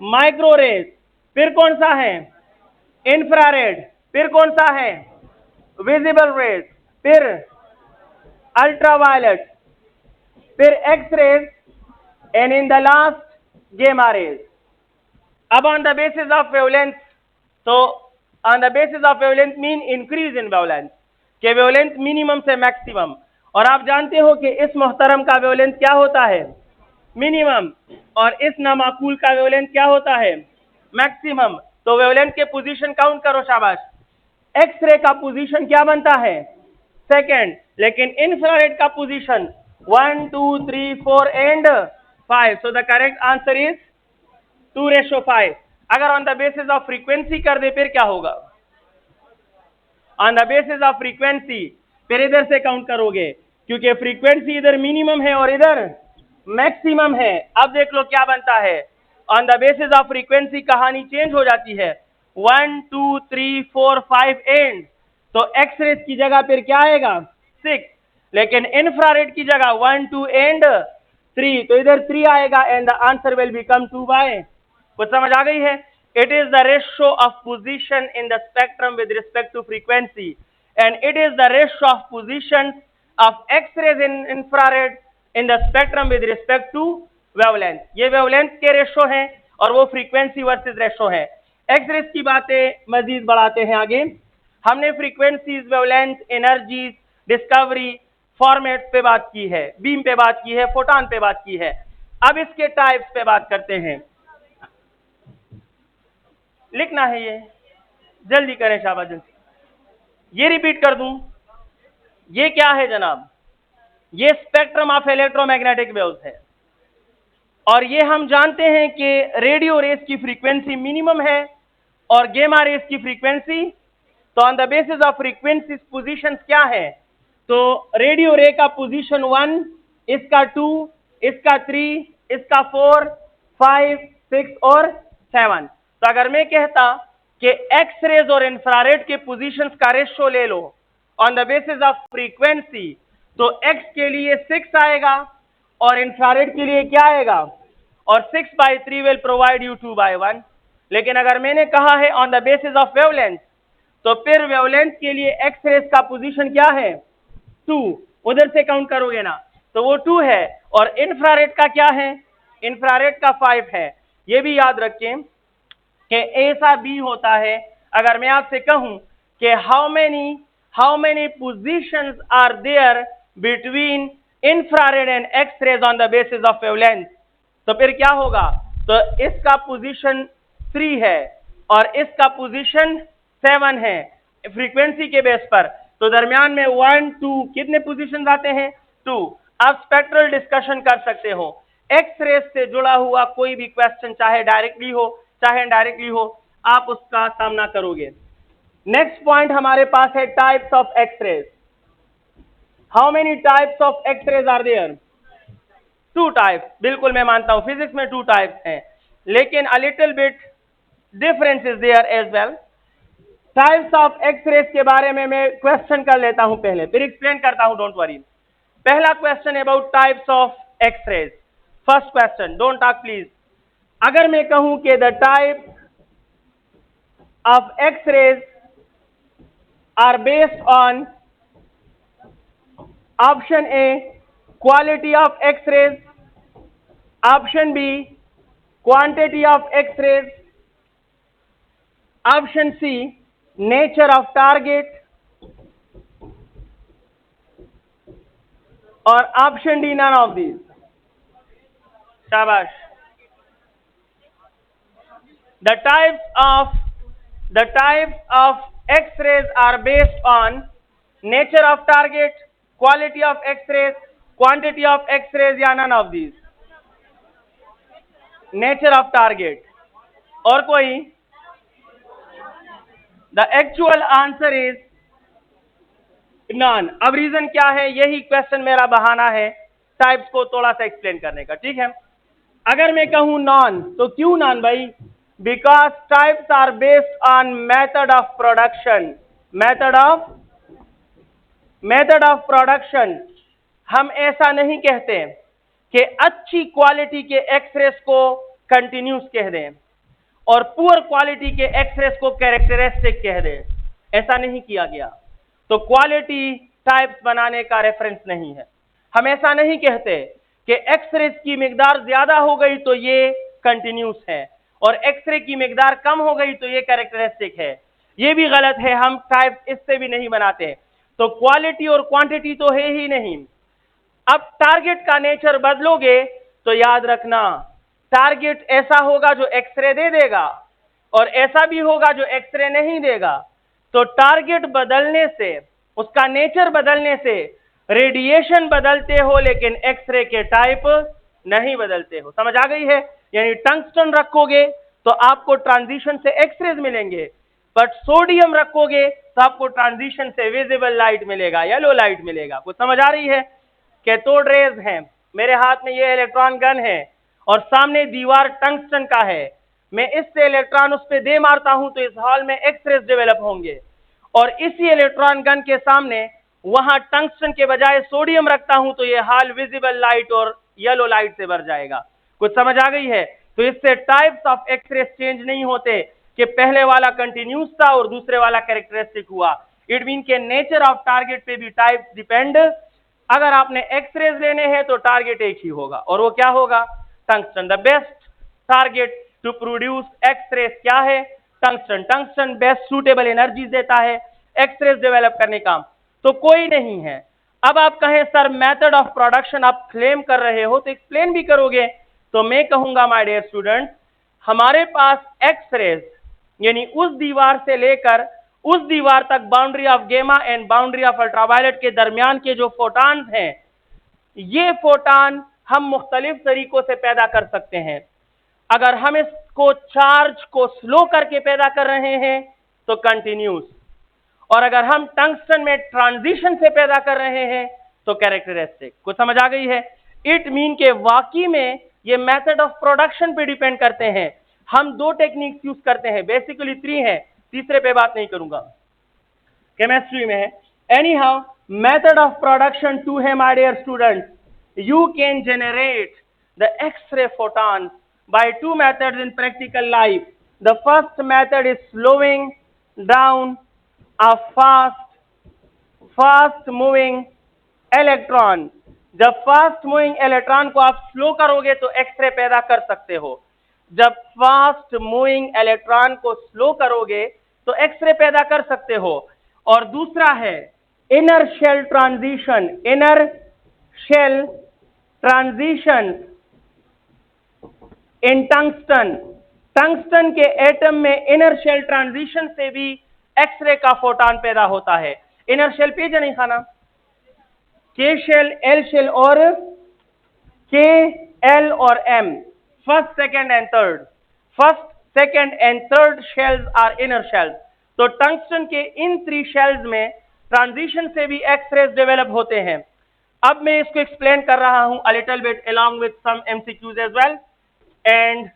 Micro rays. फिर कौन सा है? इंफ्रारेड। फिर कौन सा है? Visible raise. फिर ultraviolet, फिर X-rays, and in the last gamma rays. अब on the basis of wavelength, so on the basis of wavelength mean increase in wavelength, के wavelength minimum से maximum, और आप जानते हो कि इस मोहतरम का wavelength क्या होता है, मिनिमम, और इस नामाकूल का wavelength क्या होता है, मैक्सिमम। तो wavelength के पोजीशन काउंट करो, शाबाश। एक्सरे का पोजीशन क्या बनता है, सेकंड, लेकिन इंफ्रारेड का position 1 2 3 4 and 5। So the correct answer is 2:5। अगर on the basis of frequency कर दे फिर क्या होगा, on the basis of frequency फिर इधर से काउंट करोगे, क्योंकि फ्रीक्वेंसी इधर मिनिमम है और इधर मैक्सिमम है। अब देख लो क्या बनता है, on the basis of frequency कहानी चेंज हो जाती है, 1 2 3 4 5 एंड, तो एक्सरेज की जगह फिर क्या आएगा, 6, लेकिन इंफ्रारेड की जगह 1 2 एंड 3, तो इधर 3 आएगा and the answer will become 2 by. कुछ समझ आ गई है? It is the ratio of position in the spectrum with respect to frequency, and it is the ratio of position of x-rays in infrared in the spectrum with respect to wavelength. ये wavelength के ratio हैं और वो frequency versus ratio है। X-rays की बातें मजीद बढ़ाते हैं आगे। हमने frequencies, wavelength, energies, discovery, formats पे बात की है, बीम पे बात की है, फोटॉन पे बात की है। अब इसके टाइप्स पे बात करते हैं। लिखना है ये, जल्दी करें शाबाश जल्दी। ये रिपीट कर दूं, ये क्या है जनाब, ये स्पेक्ट्रम ऑफ इलेक्ट्रोमैग्नेटिक वेव्स है, और ये हम जानते हैं कि रेडियो रेस की फ्रीक्वेंसी मिनिमम है और गेमा रेस की फ्रीक्वेंसी, तो on the basis of frequency positions क्या है, तो रेडियो रे का पोजीशन 1, इसका 2, इसका 3, इसका 4, 5, 6 और 7। तो अगर मैं कहता कि एक्स रेज और इंफ्रारेड के पोजीशंस का रेशियो ले लो on the basis of frequency, तो एक्स के लिए 6 आएगा और इंफ्रारेड के लिए क्या आएगा, और 6/3 विल प्रोवाइड यू 2/1। लेकिन अगर मैंने कहा है on the basis of wavelength, तो फिर वेवलेंथ के लिए एक्स रेज का पोजीशन क्या है, 2, उधर से काउंट करोगे ना तो वो 2 है, और इंफ्रारेड का क्या है, इंफ्रारेड का 5 है। ये भी याद रखें कि ऐसा भी होता है, अगर मैं आपसे कहूं कि how many positions are there between infrared and X rays on the basis of wavelength, तो फिर क्या होगा, तो इसका पोजीशन 3 है और इसका पोजीशन 7 है फ्रीक्वेंसी के बेस पर, तो दरमियान में 1 2 कितने पोजीशन आते हैं, 2। आप स्पेक्ट्रल डिस्कशन कर सकते हो, एक्स रेज से जुड़ा हुआ कोई भी क्वेश्चन चाहे डायरेक्टली हो चाहे इनडायरेक्टली हो, आप उसका सामना करोगे। नेक्स्ट पॉइंट हमारे पास है types of X rays. How many types of X rays are there, 2 types. बिल्कुल मैं मानता हूं फिजिक्स में 2 टाइप्स हैं, लेकिन a little bit difference is there as well. Types of X rays के बारे में मैं क्वेश्चन कर लेता हूं पहले, फिर एक्सप्लेन करता हूं, डोंट वरी। पहला question about types of X rays. First question, don't talk please. अगर मैं कहूं कि the type of X rays are based on option A quality of X rays, option B quantity of X rays, option C nature of target, और option D none of these. शाबाश। The types of X-rays are based on nature of target, quality of X-rays, quantity of X-rays, या none of these? Nature of target। और कोई? The actual answer is none। अब reason क्या है, यही question मेरा बहाना है टाइप्स को थोड़ा सा एक्सप्लेन करने का, ठीक है। अगर मैं कहूं नॉन, तो क्यों नॉन भाई, because types are based on method of production। method of production, हम ऐसा नहीं कहते कि अच्छी क्वालिटी के एक्सरेस को कंटिन्यूस कह दें और पुअर क्वालिटी के एक्सरेस को कैरेक्टरिस्टिक कह दें, ऐसा नहीं किया गया। तो क्वालिटी टाइप्स बनाने का रेफरेंस नहीं है। हम ऐसा नहीं कहते कि एक्सरेज की मिकदार ज्यादा हो गई तो ये कंटिन्यूस है और एक्सरे की मिकदार कम हो गई तो ये कैरेक्टरिस्टिक है, ये भी गलत है। हम टाइप्स इससे भी नहीं बनाते। तो क्वालिटी और क्वांटिटी तो है ही नहीं। अब टारगेट का नेचर बदलोगे तो याद रखना टारगेट ऐसा होगा जो एक्सरे दे देगा और ऐसा भी होगा जो एक्सरे नहीं देगा। तो टारगेट बदलने से, उसका नेचर बदलने से रेडिएशन बदलते हो लेकिन एक्सरे के टाइप नहीं बदलते हो। समझ आ गई है? यानी टंगस्टन रखोगे तो आपको ट्रांजिशन से एक्सरेज मिलेंगे, बट सोडियम रखोगे तो आपको ट्रांजिशन से विजिबल लाइट मिलेगा, येलो लाइट मिलेगा। कुछ समझ आ रही है? कैथोड रेज हैं, मेरे हाथ में ये इलेक्ट्रॉन गन है और सामने दीवार टंगस्टन का है, मैं इससे इलेक्ट्रॉन उस पर दे मारता हूं तो इस हॉल में एक्सरेज डेवलप होंगे और इसी इलेक्ट्रॉन गन के सामने वहां टंगस्टन के बजाय सोडियम रखता हूं तो ये हॉल विजिबल लाइट और येलो लाइट से भर जाएगा। कुछ समझ आ गई है? तो इससे टाइप्स ऑफ एक्सरे चेंज नहीं होते कि पहले वाला कंटिन्यूस था और दूसरे वाला कैरेक्टरिस्टिक हुआ। इट मीन के नेचर ऑफ टारगेट पे भी टाइप्स डिपेंड। अगर आपने एक्सरेज लेने हैं तो टारगेट एक ही होगा और वो क्या होगा? Tungsten. The best target to produce x-rays क्या है? Tungsten. Tungsten best suitable energy देता है एक्सरेज डेवलप करने का, तो कोई नहीं है। अब आप कहें सर मेथड ऑफ प्रोडक्शन आप क्लेम कर रहे हो तो एक्सप्लेन भी करोगे, तो मैं कहूंगा माय डियर स्टूडेंट, हमारे पास एक्सरेज यानी उस दीवार से लेकर उस दीवार तक बाउंड्री ऑफ गेमा एंड बाउंड्री ऑफ अल्ट्रावायलेट के दरमियान के जो फोटॉन्स हैं, ये फोटॉन हम मुख्तलिफ तरीकों से पैदा कर सकते हैं। अगर हम इसको चार्ज को स्लो करके पैदा कर रहे हैं तो कंटिन्यूस, और अगर हम टंगस्टन में ट्रांजिशन से पैदा कर रहे हैं तो कैरेक्टरिस्टिक। कुछ समझ आ गई है? इट मीन के वाकई में ये मेथड ऑफ प्रोडक्शन पे डिपेंड करते हैं। हम दो टेक्निक्स यूज करते हैं, बेसिकली 3 है, तीसरे पे बात नहीं करूंगा, केमिस्ट्री में है। Anyhow method of production 2 है my dear student. You can generate the x-ray photons by 2 methods in practical life. The first method is slowing down a fast moving electron. जब फास्ट मूविंग इलेक्ट्रॉन को आप slow करोगे तो x ray पैदा कर सकते हो। जब फास्ट मूविंग इलेक्ट्रॉन को स्लो करोगे तो एक्सरे पैदा कर सकते हो। और दूसरा है inner shell transition. Inner shell transition in tungsten. Tungsten के एटम में इनर शेल ट्रांजिशन से भी एक्सरे का फोटॉन पैदा होता है। इनर शेल पेज नहीं खाना, के शेल, एल शेल और के, एल और M, first second and third. First second and third shells are inner shells. तो टंगस्टन के इन 3 शेल्स में ट्रांजिशन से भी एक्सरेज डेवलप होते हैं। अब मैं इसको एक्सप्लेन कर रहा हूं a little bit along with some MCQs as well, and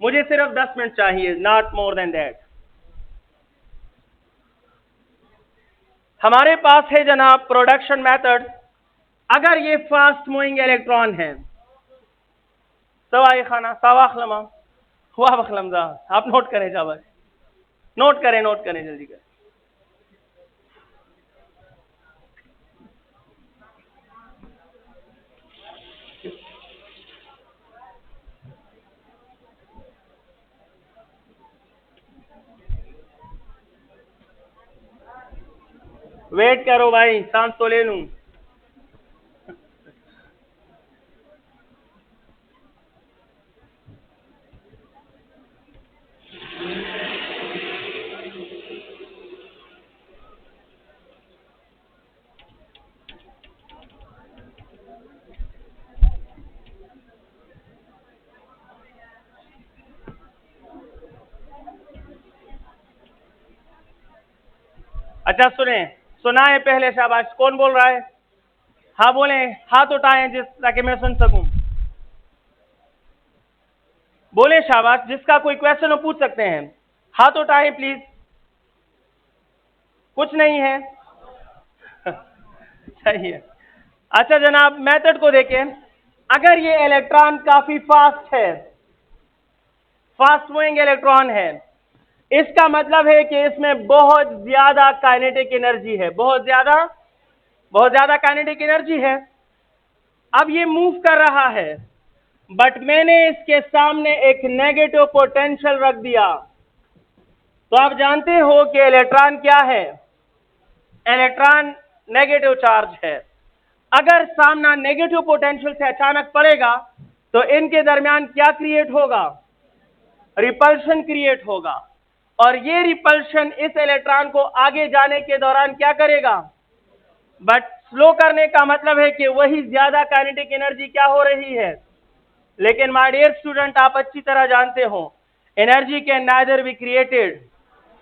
मुझे सिर्फ 10 मिनट चाहिए, नॉट मोर देन दैट। हमारे पास है जनाब प्रोडक्शन मेथड। अगर ये फास्ट मूविंग इलेक्ट्रॉन है, सवाई खाना सवाखलमा हुआ बखलमजा, आप नोट करें जाबर, नोट करें जल्दी करें। वेट करो भाई, सांस तो ले लूं। अच्छा सुने, सुनाए पहले, शाबाश। कौन बोल रहा है? हाँ बोले, हाथ उठाएं जिस ताकि मैं सुन सकूं। बोले शाबाश, जिसका कोई क्वेश्चन हो पूछ सकते हैं, हाथ उठाएं प्लीज। कुछ नहीं है? सही है। अच्छा जनाब, मेथड को देखें। अगर ये इलेक्ट्रॉन काफी फास्ट है, फास्ट मूविंग इलेक्ट्रॉन है, इसका मतलब है कि इसमें बहुत ज्यादा काइनेटिक एनर्जी है, बहुत ज्यादा काइनेटिक एनर्जी है। अब ये मूव कर रहा है, बट मैंने इसके सामने एक नेगेटिव पोटेंशियल रख दिया। तो आप जानते हो कि इलेक्ट्रॉन क्या है? इलेक्ट्रॉन नेगेटिव चार्ज है। अगर सामना नेगेटिव पोटेंशियल से अचानक पड़ेगा तो इनके दरमियान क्या क्रिएट होगा? रिपल्शन क्रिएट होगा, और ये रिपल्शन इस इलेक्ट्रॉन को आगे जाने के दौरान क्या करेगा? बट स्लो करने का मतलब है कि वही ज्यादा काइनेटिक एनर्जी क्या हो रही है। लेकिन माय डियर स्टूडेंट, आप अच्छी तरह जानते हो energy can neither be created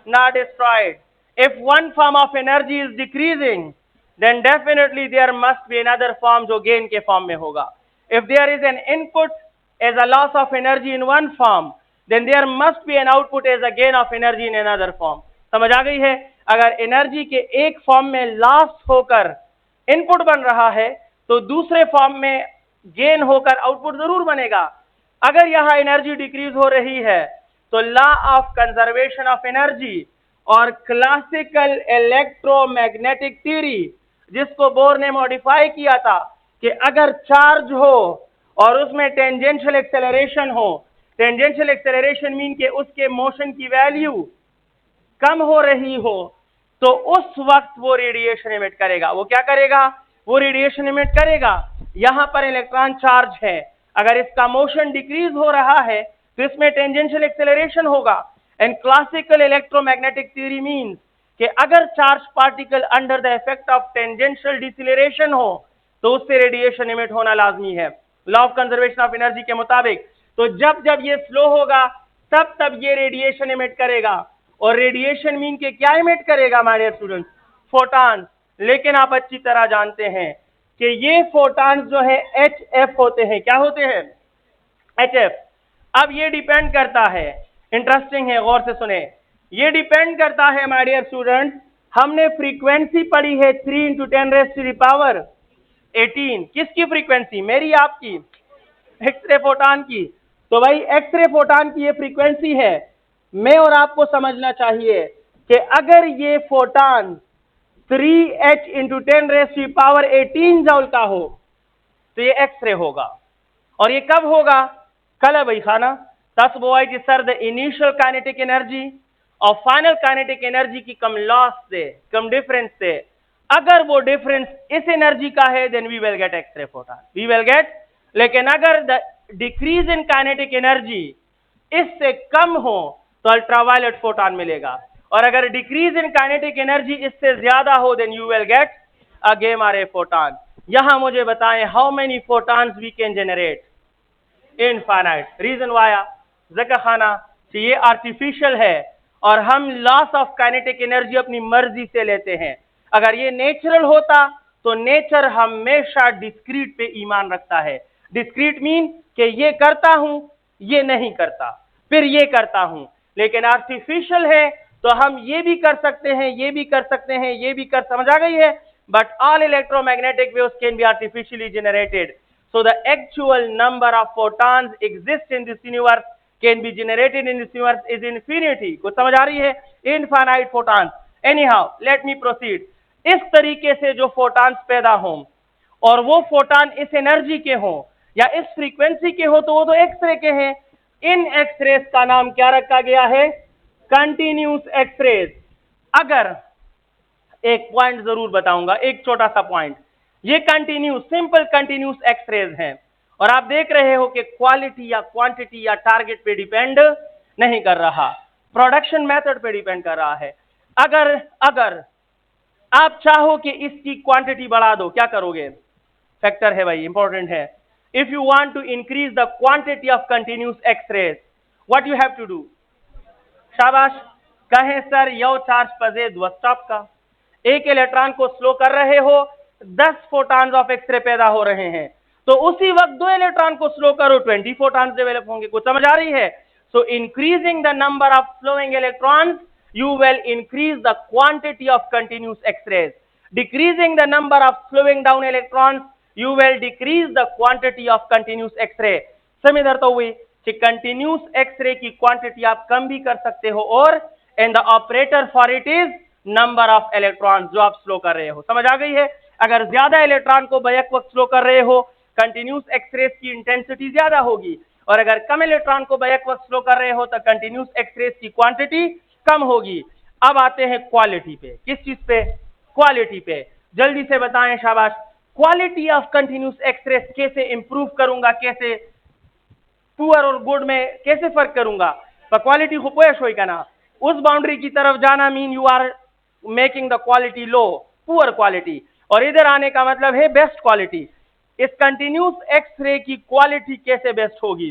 not destroyed. If one form of energy is decreasing then definitely there must be another form जो गेन के फॉर्म में होगा। If there is an input as a loss of energy in one form, then there must be an output as a gain of energy in another form। समझ आ गई है? अगर energy के एक फॉर्म में लॉस होकर इनपुट बन रहा है तो दूसरे फॉर्म में गेन होकर आउटपुट जरूर बनेगा। अगर यहां एनर्जी डिक्रीज हो रही है तो law of conservation of energy और क्लासिकल इलेक्ट्रोमैग्नेटिक थ्योरी, जिसको बोर ने मॉडिफाई किया था कि अगर चार्ज हो और उसमें टेंजेंशियल एक्सेलरेशन हो, टेंजेंशियल एक्सेलरेशन मीन के उसके मोशन की वैल्यू कम हो रही हो, तो उस वक्त वो रेडिएशन इमिट करेगा। वो क्या करेगा? वो रेडिएशन इमिट करेगा। यहां पर इलेक्ट्रॉन चार्ज है, अगर इसका मोशन डिक्रीज हो रहा है तो इसमें टेंजेंशियल एक्सेलरेशन होगा। And classical electromagnetic theory means कि अगर charge particle under the effect of tangential deceleration हो तो उससे रेडिएशन इमिट होना लाजमी है, law of conservation of energy के मुताबिक। तो जब जब ये स्लो होगा तब तब ये रेडिएशन इमिट करेगा, और रेडिएशन मीन के क्या इमिट करेगा माय डियर स्टूडेंट्स? फोटॉन। लेकिन आप अच्छी तरह जानते हैं कि ये फोटॉन्स जो है HF होते हैं। क्या होते हैं? HF। अब ये डिपेंड करता है, इंटरेस्टिंग है, गौर से सुने, ये डिपेंड करता है माय डियर स्टूडेंट, हमने फ्रीक्वेंसी पढ़ी है 3 × 10⁻18। किसकी फ्रीक्वेंसी? मेरी, आपकी? एक्सरे फोटॉन की। तो भाई एक्सरे फोटॉन की ये फ्रीक्वेंसी है। मैं और आपको समझना चाहिए कि अगर ये फोटॉन 3h × 10⁻18 जूल का हो तो ये एक्सरे होगा। और ये कब होगा? कल है भाई खाना। दस बोआई जी sir, the initial kinetic energy और फाइनल काइनेटिक एनर्जी की कम लॉस से, कम डिफरेंस से, अगर वो डिफरेंस इस एनर्जी का है then we will get x-ray photon, we will get. लेकिन अगर the decrease in kinetic energy इससे कम हो तो अल्ट्रावायलेट फोटॉन मिलेगा, और अगर डिक्रीज इन काइनेटिक एनर्जी इससे ज्यादा हो then you will get a gamma ray photon. यहां मुझे बताएं how many photons we can generate? Infinite. Reason वाया जगह खाना कि ये आर्टिफिशियल है और हम लॉस ऑफ काइनेटिक एनर्जी अपनी मर्जी से लेते हैं। अगर ये नेचुरल होता तो नेचर हमेशा डिस्क्रीट पे ईमान रखता है। डिस्क्रीट मीन कि ये करता हूं, ये नहीं करता, फिर ये करता हूं। लेकिन आर्टिफिशियल है तो हम ये भी कर सकते हैं, ये भी कर सकते हैं, ये भी कर, समझ आ गई है? But all electromagnetic waves can be artificially generated. So the actual number of photons exist in this universe, can be generated in this universe is infinity। कुछ समझ आ रही है? Infinite photons। Anyhow, let me proceed। इस तरीके से जो photons पैदा हों और वो फोटॉन इस एनर्जी के हों या इस फ्रीक्वेंसी के हो तो वो तो एक्सरे के हैं। इन एक्सरेज का नाम क्या रखा गया है? Continuous x-rays. अगर एक पॉइंट जरूर बताऊंगा, एक छोटा सा पॉइंट, ये कंटिन्यूस, सिंपल कंटिन्यूस एक्सरेज हैं, और आप देख रहे हो कि क्वालिटी या क्वांटिटी या टारगेट पे डिपेंड नहीं कर रहा, प्रोडक्शन मेथड पे डिपेंड कर रहा है। अगर आप चाहो कि इसकी क्वांटिटी बढ़ा दो, क्या करोगे? फैक्टर है भाई, इंपॉर्टेंट है। If you want to increase the quantity of continuous x-rays, what you have to do? शाबाश, कहें सर यो चार्ज पजेद स्टॉप का। एक इलेक्ट्रॉन को स्लो कर रहे हो, 10 फोटॉन्स ऑफ एक्सरे पैदा हो रहे हैं, तो उसी वक्त 2 इलेक्ट्रॉन को स्लो करो, 20 फोटॉन्स डेवलप होंगे। कुछ समझ आ रही है? So increasing the number of flowing electrons you will increase the quantity of continuous x-rays. Decreasing the number of slowing down electrons you will decrease the quantity of continuous x-ray. समझ तो हुई कि कंटिन्यूस एक्सरे की quantity आप कम भी कर सकते हो और and the operator for it is number of electrons जो आप स्लो कर रहे हो। समझ आ गई है? अगर ज्यादा इलेक्ट्रॉन को बैक वक्त स्लो कर रहे हो, कंटिन्यूस एक्सरेज की इंटेंसिटी ज्यादा होगी, और अगर कम इलेक्ट्रॉन को बैक वक्त स्लो कर रहे हो तो कंटिन्यूस एक्सरेज की क्वांटिटी कम होगी। अब आते हैं क्वालिटी पे। किस चीज पे? क्वालिटी पे। जल्दी से बताएं, शाबाश। क्वालिटी ऑफ कंटिन्यूस एक्सरेज कैसे इंप्रूव करूंगा, कैसे पुअर और गुड में कैसे फर्क करूंगा? पर क्वालिटी को पोयश होई का ना, उस बाउंड्री की तरफ जाना mean you are making the quality low, poor quality, और इधर आने का मतलब है बेस्ट क्वालिटी। इस कंटिन्यूस एक्सरे की क्वालिटी कैसे बेस्ट होगी?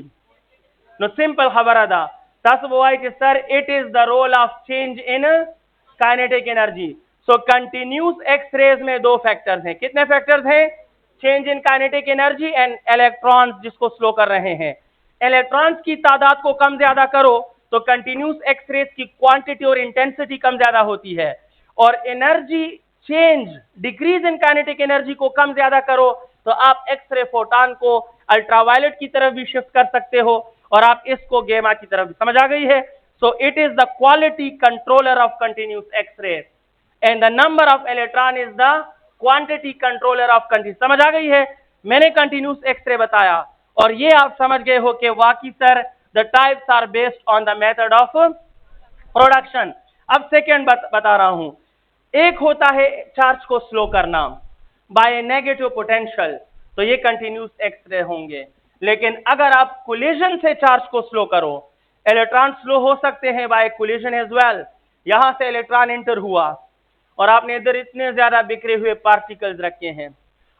नो सिंपल खबर अदा तस वो है कि sir it is the role of change in kinetic energy. So continuous x-rays में दो फैक्टर्स हैं। कितने फैक्टर्स हैं? Change in kinetic energy and electrons जिसको स्लो कर रहे हैं। इलेक्ट्रॉन्स की तादाद को कम ज्यादा करो तो कंटिन्यूस एक्सरेज की क्वांटिटी और इंटेंसिटी कम ज्यादा होती है, और energy change decrease in kinetic energy को कम ज्यादा करो तो आप एक्सरे फोटॉन को अल्ट्रावायलेट की तरफ भी शिफ्ट कर सकते हो, और आप इसको गेमा की तरफ भी। समझ आ गई है? So it is the quality controller of continuous x-ray and the number of electron is the quantity controller of continuous. समझ आ गई है? मैंने कंटिन्यूस एक्सरे बताया और ये आप समझ गए हो कि वाकई sir the types are based on the method of production. अब सेकेंड बता रहा हूं। एक होता है चार्ज को स्लो करना बाय नेगेटिव पोटेंशियल, तो ये कंटिन्यूस एक्सरे होंगे। लेकिन अगर आप कोलिजन से चार्ज को स्लो करो, इलेक्ट्रॉन स्लो हो सकते हैं बाय कोलिजन एज वेल। यहां से इलेक्ट्रॉन एंटर हुआ और आपने इधर इतने ज्यादा बिखरे हुए पार्टिकल्स रखे हैं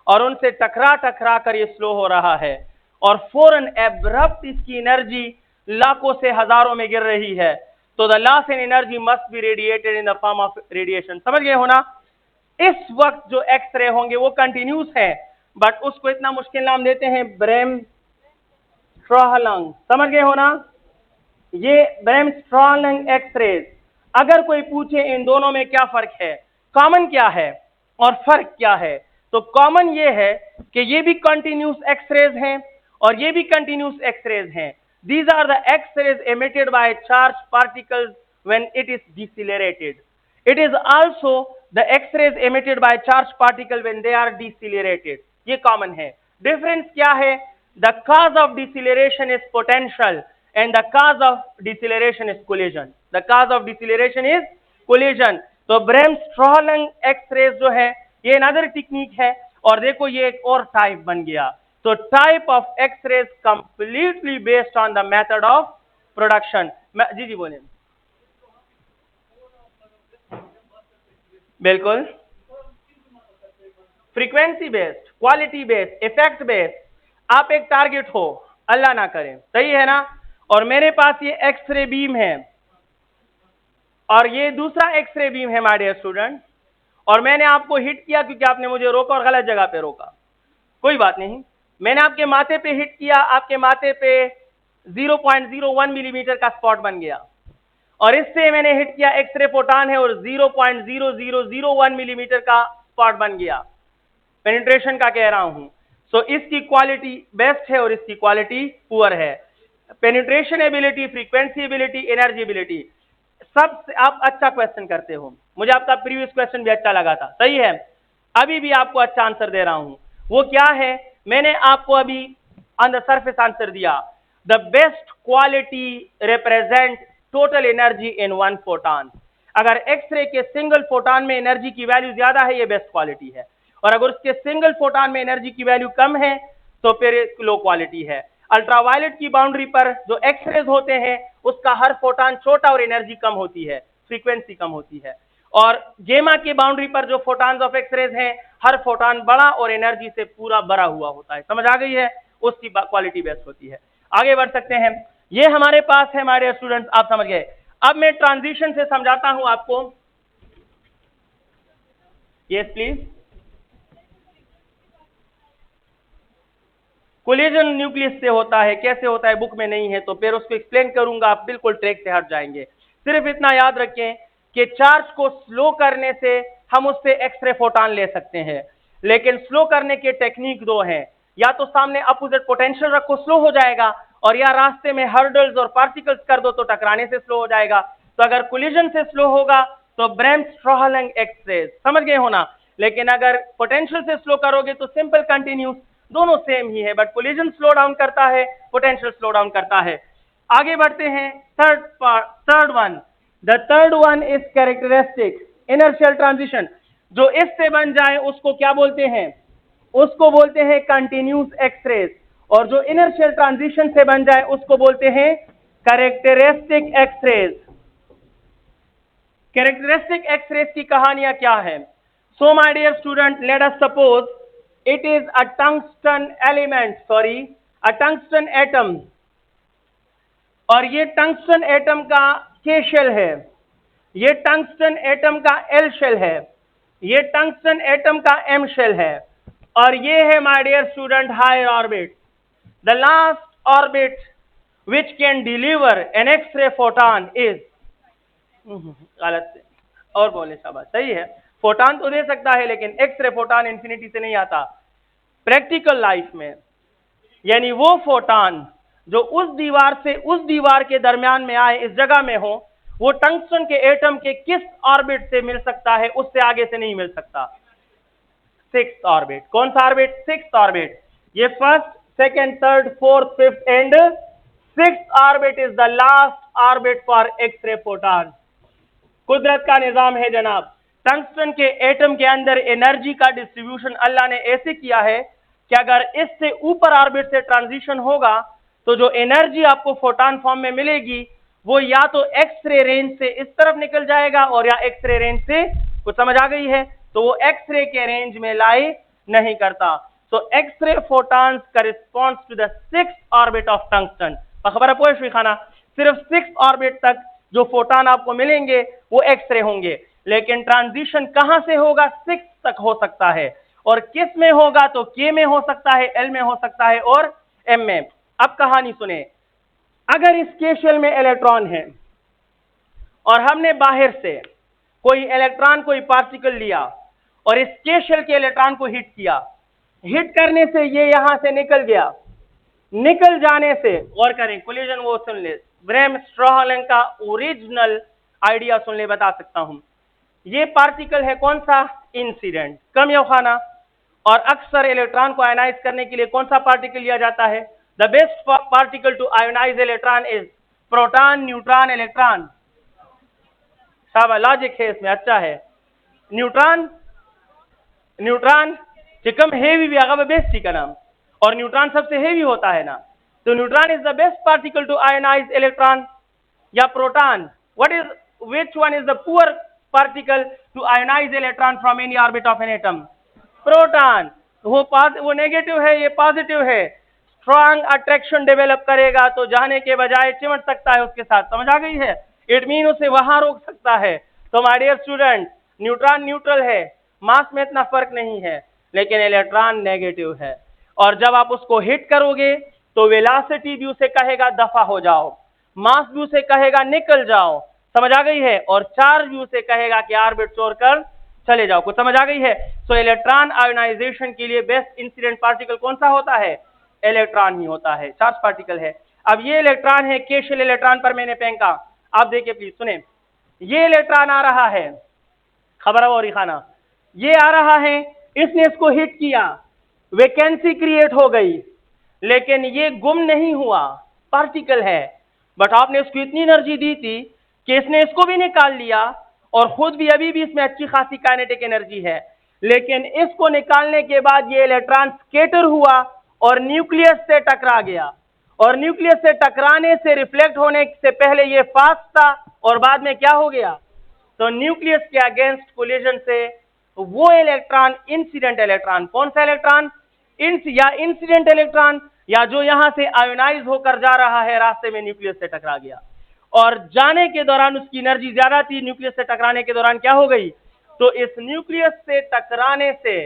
और उनसे टकरा टकरा कर ये स्लो हो रहा है, और फौरन एब्रप्ट इसकी एनर्जी लाखों से हजारों में गिर रही है, तो the loss in energy must be radiated in the form of radiation. समझ गए हो ना? इस वक्त जो एक्सरे होंगे वो कंटिन्यूस है, बट उसको इतना मुश्किल नाम देते हैं ब्रेम-स्ट्रॉलंग। समझ गए हो ना? ये ब्रेम-स्ट्रॉलंग एक्सरेज। अगर कोई पूछे इन दोनों में क्या फर्क है, कॉमन क्या है और फर्क क्या है, तो कॉमन ये है कि ये भी कंटिन्यूस एक्सरेज हैं और ये भी कंटिन्यूस एक्सरेज हैं। These are the X-rays emitted by charged particles when it is decelerated. It is also the X-rays emitted by charged particles when they are decelerated. ये common है। Difference क्या है? The cause of deceleration is potential and the cause of deceleration is collision. The cause of deceleration is collision. तो Bremsstrahlung X-rays जो है ये another technique है, और देखो ये एक और टाइप बन गया। So type of X-rays completely based on the method of production. जी जी बोलिए। बिल्कुल। Frequency based, quality based, effect based. आप एक टारगेट हो, अल्लाह ना करे, सही है ना? और मेरे पास ये एक्सरे बीम है और ये दूसरा एक्सरे बीम है माय डियर स्टूडेंट, और मैंने आपको हिट किया क्योंकि आपने मुझे रोका और गलत जगह पे रोका। कोई बात नहीं, मैंने आपके माथे पे हिट किया, आपके माथे पे 0.01 मिलीमीटर का स्पॉट बन गया, और इससे मैंने हिट किया एक्सरे फोटॉन है और 0.0001 मिलीमीटर का स्पॉट बन गया। पेनिट्रेशन का कह रहा हूं। सो इसकी क्वालिटी बेस्ट है और इसकी क्वालिटी पुअर है। Penetration ability, frequency ability, energy ability, सब आप अच्छा क्वेश्चन करते हो। मुझे आपका प्रीवियस क्वेश्चन भी अच्छा लगा था, सही है। अभी भी आपको अच्छा आंसर दे रहा हूं। वो क्या है? मैंने आपको अभी ऑन द सरफेस आंसर दिया। The best quality represent total energy in one photon. अगर एक्सरे के सिंगल फोटॉन में एनर्जी की वैल्यू ज्यादा है, ये बेस्ट क्वालिटी है, और अगर उसके सिंगल फोटॉन में एनर्जी की वैल्यू कम है तो फिर लो क्वालिटी है। अल्ट्रावायलेट की बाउंड्री पर जो एक्सरेज होते हैं उसका हर फोटॉन छोटा और एनर्जी कम होती है, फ्रीक्वेंसी कम होती है, और गेमा की बाउंड्री पर जो फोटॉन्स ऑफ एक्सरेज हैं हर फोटॉन बड़ा और एनर्जी से पूरा भरा हुआ होता है। समझ आ गई है? उसकी क्वालिटी बेस्ट होती है। आगे बढ़ सकते हैं। ये हमारे पास है हमारे स्टूडेंट्स, आप समझ गए। अब मैं ट्रांजिशन से समझाता हूं आपको। Yes please. कोलिजन न्यूक्लियस से होता है, कैसे होता है बुक में नहीं है, तो फिर उसको एक्सप्लेन करूंगा, आप बिल्कुल ट्रैक से हट जाएंगे। सिर्फ इतना याद रखें कि चार्ज को स्लो करने से हम उससे एक्सरे फोटॉन ले सकते हैं, लेकिन स्लो करने के टेक्निक दो हैं। या तो सामने अपोजिट पोटेंशियल रखो, स्लो हो जाएगा, और या रास्ते में हर्डल्स और पार्टिकल्स कर दो तो टकराने से स्लो हो जाएगा। तो अगर कोलिजन से स्लो होगा तो ब्रेम-स्ट्रॉहलैंग एक्सरेज, समझ गए हो ना। लेकिन अगर पोटेंशियल से स्लो करोगे तो सिंपल कंटिन्यूस, दोनों सेम ही है, बट कोलिजन स्लो डाउन करता है, पोटेंशियल स्लो डाउन करता है। आगे बढ़ते हैं, third one, the third one is characteristic inertial transition. जो इससे बन जाए उसको क्या बोलते हैं, उसको बोलते हैं कंटिन्यूस एक्सरेज, और जो इनर्शियल ट्रांजिशन से बन जाए उसको बोलते हैं कैरेक्टरिस्टिक एक्सरेज। कैरेक्टरिस्टिक एक्सरेज की कहानियां क्या है? So my dear student, let us suppose it is a tungsten element, a tungsten atom, और ये टंगस्टन एटम का के शेल है, ये टंगस्टन एटम का एल शेल है, ये टंगस्टन एटम का एम शेल है, और ये है my dear student higher orbit. The last orbit which can deliver an X-ray photon is, गलत से और बोले, शाबाश, सही है, फोटॉन तो दे सकता है लेकिन एक्सरे फोटॉन इंफिनिटी से नहीं आता प्रैक्टिकल लाइफ में। यानी वो फोटॉन जो उस दीवार से उस दीवार के दरमियान में आए, इस जगह में हो, वो टंगस्टन के एटम के किस ऑर्बिट से मिल सकता है? उससे आगे से नहीं मिल सकता। Sixth orbit. कौन सा ऑर्बिट? Sixth orbit. ये first, second, third, fourth, fifth and sixth orbit is the last orbit for x-ray photon. कुदरत का निजाम है जनाब। टंगस्टन के एटम के अंदर एनर्जी का डिस्ट्रीब्यूशन अल्लाह ने ऐसे किया है कि अगर इससे ऊपर ऑर्बिट से ट्रांजिशन होगा तो जो एनर्जी आपको फोटॉन फॉर्म में मिलेगी वो या तो एक्सरे रेंज से इस तरफ निकल जाएगा और या एक्सरे रेंज से, कुछ समझ आ गई है, तो वो एक्सरे के रेंज में लाई नहीं करता। So x-ray photons corresponds to the sixth orbit of tungsten. खबर है पोए खाना, सिर्फ सिक्स्थ ऑर्बिट तक जो फोटॉन आपको मिलेंगे वो एक्सरे होंगे, लेकिन ट्रांजिशन कहां से होगा? सिक्स तक हो सकता है, और किस में होगा? तो के में हो सकता है, एल में हो सकता है और एम में। अब कहानी सुने, अगर इस के शेल में इलेक्ट्रॉन है और हमने बाहर से कोई इलेक्ट्रॉन, कोई पार्टिकल लिया और इस के शेल के इलेक्ट्रॉन को हिट किया, हिट करने से ये यहां से निकल गया, निकल जाने से, गौर करें, कोलिजन वो सुन ले, ब्रेम-स्ट्रॉहलैंग का ओरिजिनल आइडिया सुन ले, बता सकता हूं। ये पार्टिकल है कौन सा? इंसिडेंट, कम या खाना, और अक्सर इलेक्ट्रॉन को आयनाइज करने के लिए कौन सा पार्टिकल लिया जाता है? The best particle to ionize electron is proton, neutron, electron. शाबाश, लॉजिक है इसमें, अच्छा है। न्यूट्रॉन, न्यूट्रॉन चिकम हेवी भी आगा बेस्ट का नाम, और न्यूट्रॉन सबसे हेवी होता है ना, तो neutron is the best particle to ionize electron या proton? which one is the poor particle to ionize electron from any orbit of an atom? Proton. वो नेगेटिव है, ये पॉजिटिव है, स्ट्रॉन्ग अट्रैक्शन डेवलप करेगा तो जाने के बजाय चिमट सकता है उसके साथ, समझ आ गई है? इट मीन उसे वहां रोक सकता है। तो my dear student, neutron neutral है, मास में इतना फर्क नहीं है, लेकिन इलेक्ट्रॉन नेगेटिव है, और जब आप उसको हिट करोगे तो वेलोसिटी भी उसे कहेगा दफा हो जाओ, मास भी उसे कहेगा निकल जाओ, समझ आ गई है, और चार्ज भी उसे कहेगा कि ऑर्बिट छोड़कर चले जाओ, कुछ समझ आ गई है? सो इलेक्ट्रॉन आयोनाइजेशन के लिए बेस्ट इंसिडेंट पार्टिकल कौन सा होता है? इलेक्ट्रॉन ही होता है, चार्ज पार्टिकल है। अब ये इलेक्ट्रॉन है, के शेल इलेक्ट्रॉन पर मैंने फेंका, आप देखिए प्लीज सुने, ये इलेक्ट्रॉन आ रहा है, खबर और खाना, ये आ रहा है, इसने इसको हिट किया, वैकेंसी क्रिएट हो गई, लेकिन ये गुम नहीं हुआ, पार्टिकल है, बट आपने इसको इतनी एनर्जी दी थी कि इसने इसको भी निकाल लिया, और खुद भी अभी भी इसमें अच्छी खासी काइनेटिक एनर्जी है, लेकिन इसको निकालने के बाद ये इलेक्ट्रॉन स्केटर हुआ और न्यूक्लियस से टकरा गया, और न्यूक्लियस से टकराने से रिफ्लेक्ट होने से पहले ये फास्ट था और बाद में क्या हो गया? तो न्यूक्लियस के अगेंस्ट कोलिजन से वो इलेक्ट्रॉन इंसिडेंट इलेक्ट्रॉन, कौन सा इलेक्ट्रॉन? या इंसिडेंट इलेक्ट्रॉन, या जो यहां से आयोनाइज होकर जा रहा है रास्ते में न्यूक्लियस से टकरा गया, और जाने के दौरान उसकी एनर्जी ज्यादा थी, न्यूक्लियस से टकराने के दौरान क्या हो गई? तो इस न्यूक्लियस से टकराने से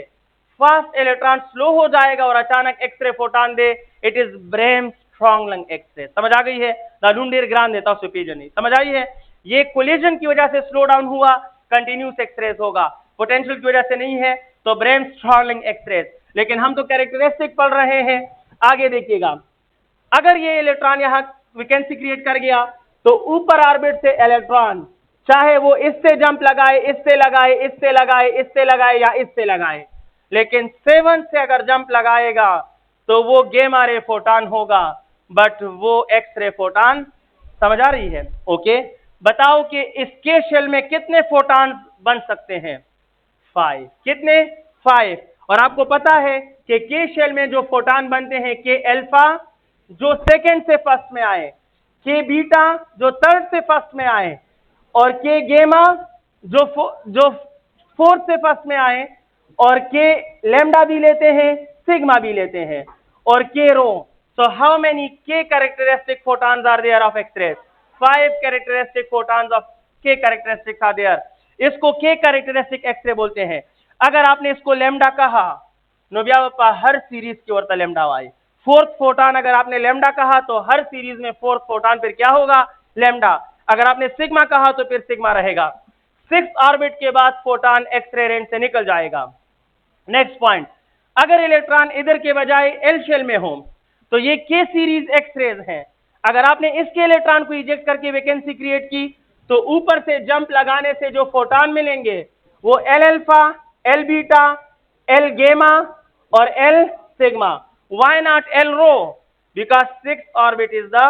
फास्ट इलेक्ट्रॉन स्लो हो जाएगा और अचानक एक्सरे फोटॉन दे, इट इज ब्रेम-स्ट्रॉहलैंग एक्सरे, समझ आ गई है? दालुंडेर ग्रान देता हूं पेजन नहीं, समझ आई है? ये कोलिजन की वजह से स्लो डाउन हुआ, कंटिन्यूस एक्सरेज होगा, पोटेंशियल की वजह से नहीं है, तो ब्रेम-स्ट्रॉहलैंग एक्सरेज। लेकिन हम तो कैरेक्टरिस्टिक पढ़ रहे हैं, आगे देखिएगा, अगर ये इलेक्ट्रॉन यहां वैकेंसी क्रिएट कर गया तो ऊपर ऑर्बिट से इलेक्ट्रॉन चाहे वो इससे जंप लगाए, इससे लगाए, इससे लगाए, इससे लगाए या इससे लगाए, लेकिन 7 से अगर जंप लगाएगा तो वो गेमा रे फोटॉन होगा, बट वो एक्स रे फोटॉन। समझ आ रही है? ओके, बताओ कि इस के शेल में कितने फोटॉन बन सकते हैं? 5। कितने? 5। और आपको पता है कि के शेल में जो फोटॉन बनते हैं, के अल्फा जो सेकंड से फर्स्ट में आए, के बीटा जो थर्ड से फर्स्ट में आए, और के गेमा जो फोर्थ से फर्स्ट में आए, और के लैम्डा भी लेते हैं, सिग्मा भी लेते हैं, और के रो। So how many K characteristic photons are there of x-ray? 5 characteristic photons of K characteristics are there. इसको के कैरेक्टरिस्टिक एक्स-रे बोलते हैं। अगर आपने इसको लैम्डा कहा, नोबिया बापा हर सीरीज की ओर लैम्डा आए। फोर्थ फोटॉन अगर आपने लैम्डा कहा तो हर सीरीज में फोर्थ फोटॉन फिर क्या होगा? लैम्डा। अगर आपने सिग्मा कहा तो फिर सिग्मा रहेगा। 6th ऑर्बिट के बाद फोटॉन एक्स-रे रेंज से निकल जाएगा। नेक्स्ट पॉइंट, अगर इलेक्ट्रॉन इधर के बजाय एल शेल में हो तो ये के सीरीज एक्स-रेज हैं। अगर आपने इसके इलेक्ट्रॉन को इजेक्ट करके वैकेंसी क्रिएट की तो ऊपर से जंप लगाने से जो फोटॉन मिलेंगे वो L alpha, L beta, L गेमा और L sigma. Why not L rho? Because 6th orbit is the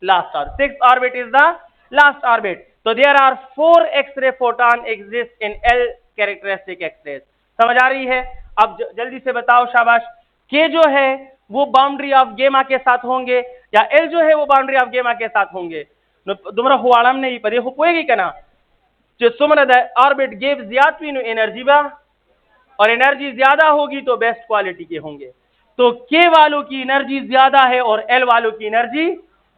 last orbit. 6th orbit is the last orbit. So there are 4 X-ray photon exist in L characteristic X-rays. समझ आ रही है? अब जल्दी से बताओ शाबाश, K जो है वो बाउंड्री ऑफ गेमा के साथ होंगे या L जो है वो बाउंड्री ऑफ गेमा के साथ होंगे? तुम्हारा हुआड़म नहीं पदे हो पोएगी क्या? जो सुमन द ऑर्बिट गिव्स ज्यादा एनर्जी बा, और एनर्जी ज्यादा होगी तो बेस्ट क्वालिटी के होंगे। तो के वालों की एनर्जी ज्यादा है और एल वालों की energy,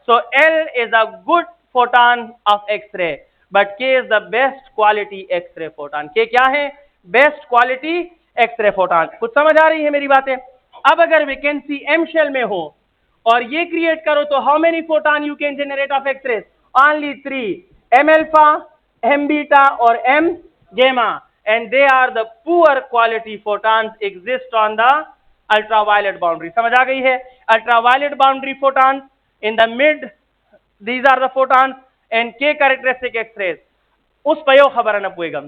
so L is a good photon of x-ray, but K is the best quality x-ray photon. K क्या है? Best quality x-ray photon. कुछ समझ आ रही है मेरी बातें? अब अगर वैकेंसी एम शेल में हो और ये क्रिएट करो तो how many photon you can generate of x-ray? Only 3, M alpha, M beta और M gamma, and they are the poor quality photons exist on the ultraviolet boundary. समझ आ गई है? ultraviolet boundary photons in the mid, these are the photons and K characteristic X-rays. उस पयो खबर न पोएगम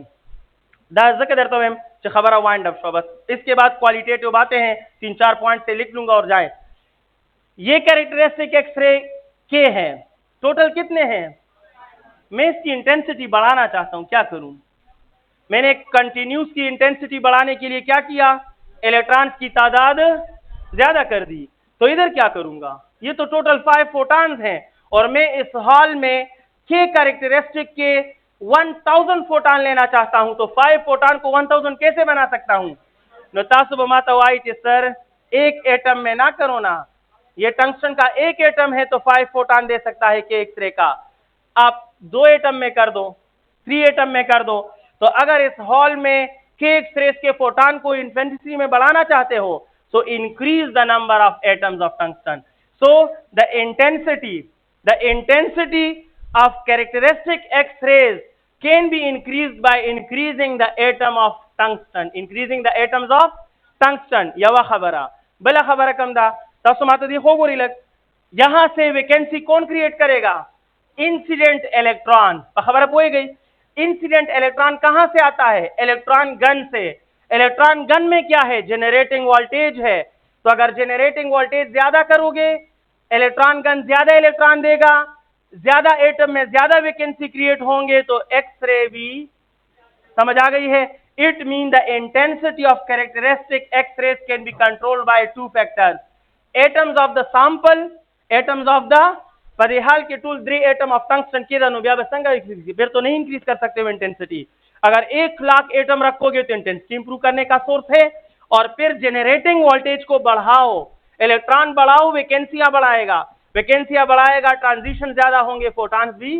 10 जगह दरतो हम जो खबर वाइंड अप शो। बस इसके बाद क्वालिटेटिव बातें हैं, 3-4 पॉइंट से लिख लूंगा और जाए। ये कैरेक्टरिस्टिक एक्सरे के हैं, टोटल कितने हैं? मैं इसकी इंटेंसिटी बढ़ाना चाहता हूं, क्या करूं? मैंने कंटिन्यूस की इंटेंसिटी बढ़ाने के लिए क्या किया? इलेक्ट्रॉन्स की तादाद ज्यादा कर दी। तो इधर क्या करूंगा? ये तो टोटल 5 फोटॉन्स हैं और मैं इस हॉल में के कैरेक्टरिस्टिक के 1000 फोटॉन लेना चाहता हूं। तो 5 फोटॉन को 1000 कैसे बना सकता हूं? नतासुब माता वाई थी सर, एक एटम में ना करो ना, ये टंगस्टन का एक एटम है तो 5 फोटॉन दे सकता है के एक्स-रे का। आप 2 एटम में कर दो, 3 एटम में कर दो। तो अगर इस हॉल में के एक्स-रेस के फोटॉन को इंटेंसिटी में बढ़ाना चाहते हो so increase the number of atoms of tungsten. So the intensity of characteristic X-rays can be increased by increasing the atom of tungsten, increasing the atoms of tungsten. यवा खबरा बला खबरा कम दा तसमात दी हो गोरी लग। यहां से वैकेंसी कौन क्रिएट करेगा? Incident electron. खबर पोए गई? इंसिडेंट इलेक्ट्रॉन कहां से आता है? इलेक्ट्रॉन गन से। इलेक्ट्रॉन गन में क्या है? जेनरेटिंग वोल्टेज है। तो अगर जेनरेटिंग वोल्टेज ज्यादा करोगे, इलेक्ट्रॉन गन ज्यादा इलेक्ट्रॉन देगा, ज्यादा एटम में ज्यादा वैकेंसी क्रिएट होंगे, तो एक्स-रे भी समझ आ गई है? It mean the intensity of characteristic x-rays can be controlled by 2 factors, atoms of the sample, atoms of the परिहाल के टूल 3 एटम ऑफ टंगस्टन के दानो व्या बसंगा फिर तो नहीं इंक्रीज कर सकते हो इंटेंसिटी। अगर 1 लाख एटम रखोगे तो इंटेंसिटी इंप्रूव करने का सोर्स है। और फिर जेनरेटिंग वोल्टेज को बढ़ाओ, इलेक्ट्रॉन बढ़ाओ, वैकेंसियां बढ़ाएगा, वैकेंसियां बढ़ाएगा, ट्रांजिशन ज्यादा होंगे, फोटॉन्स भी।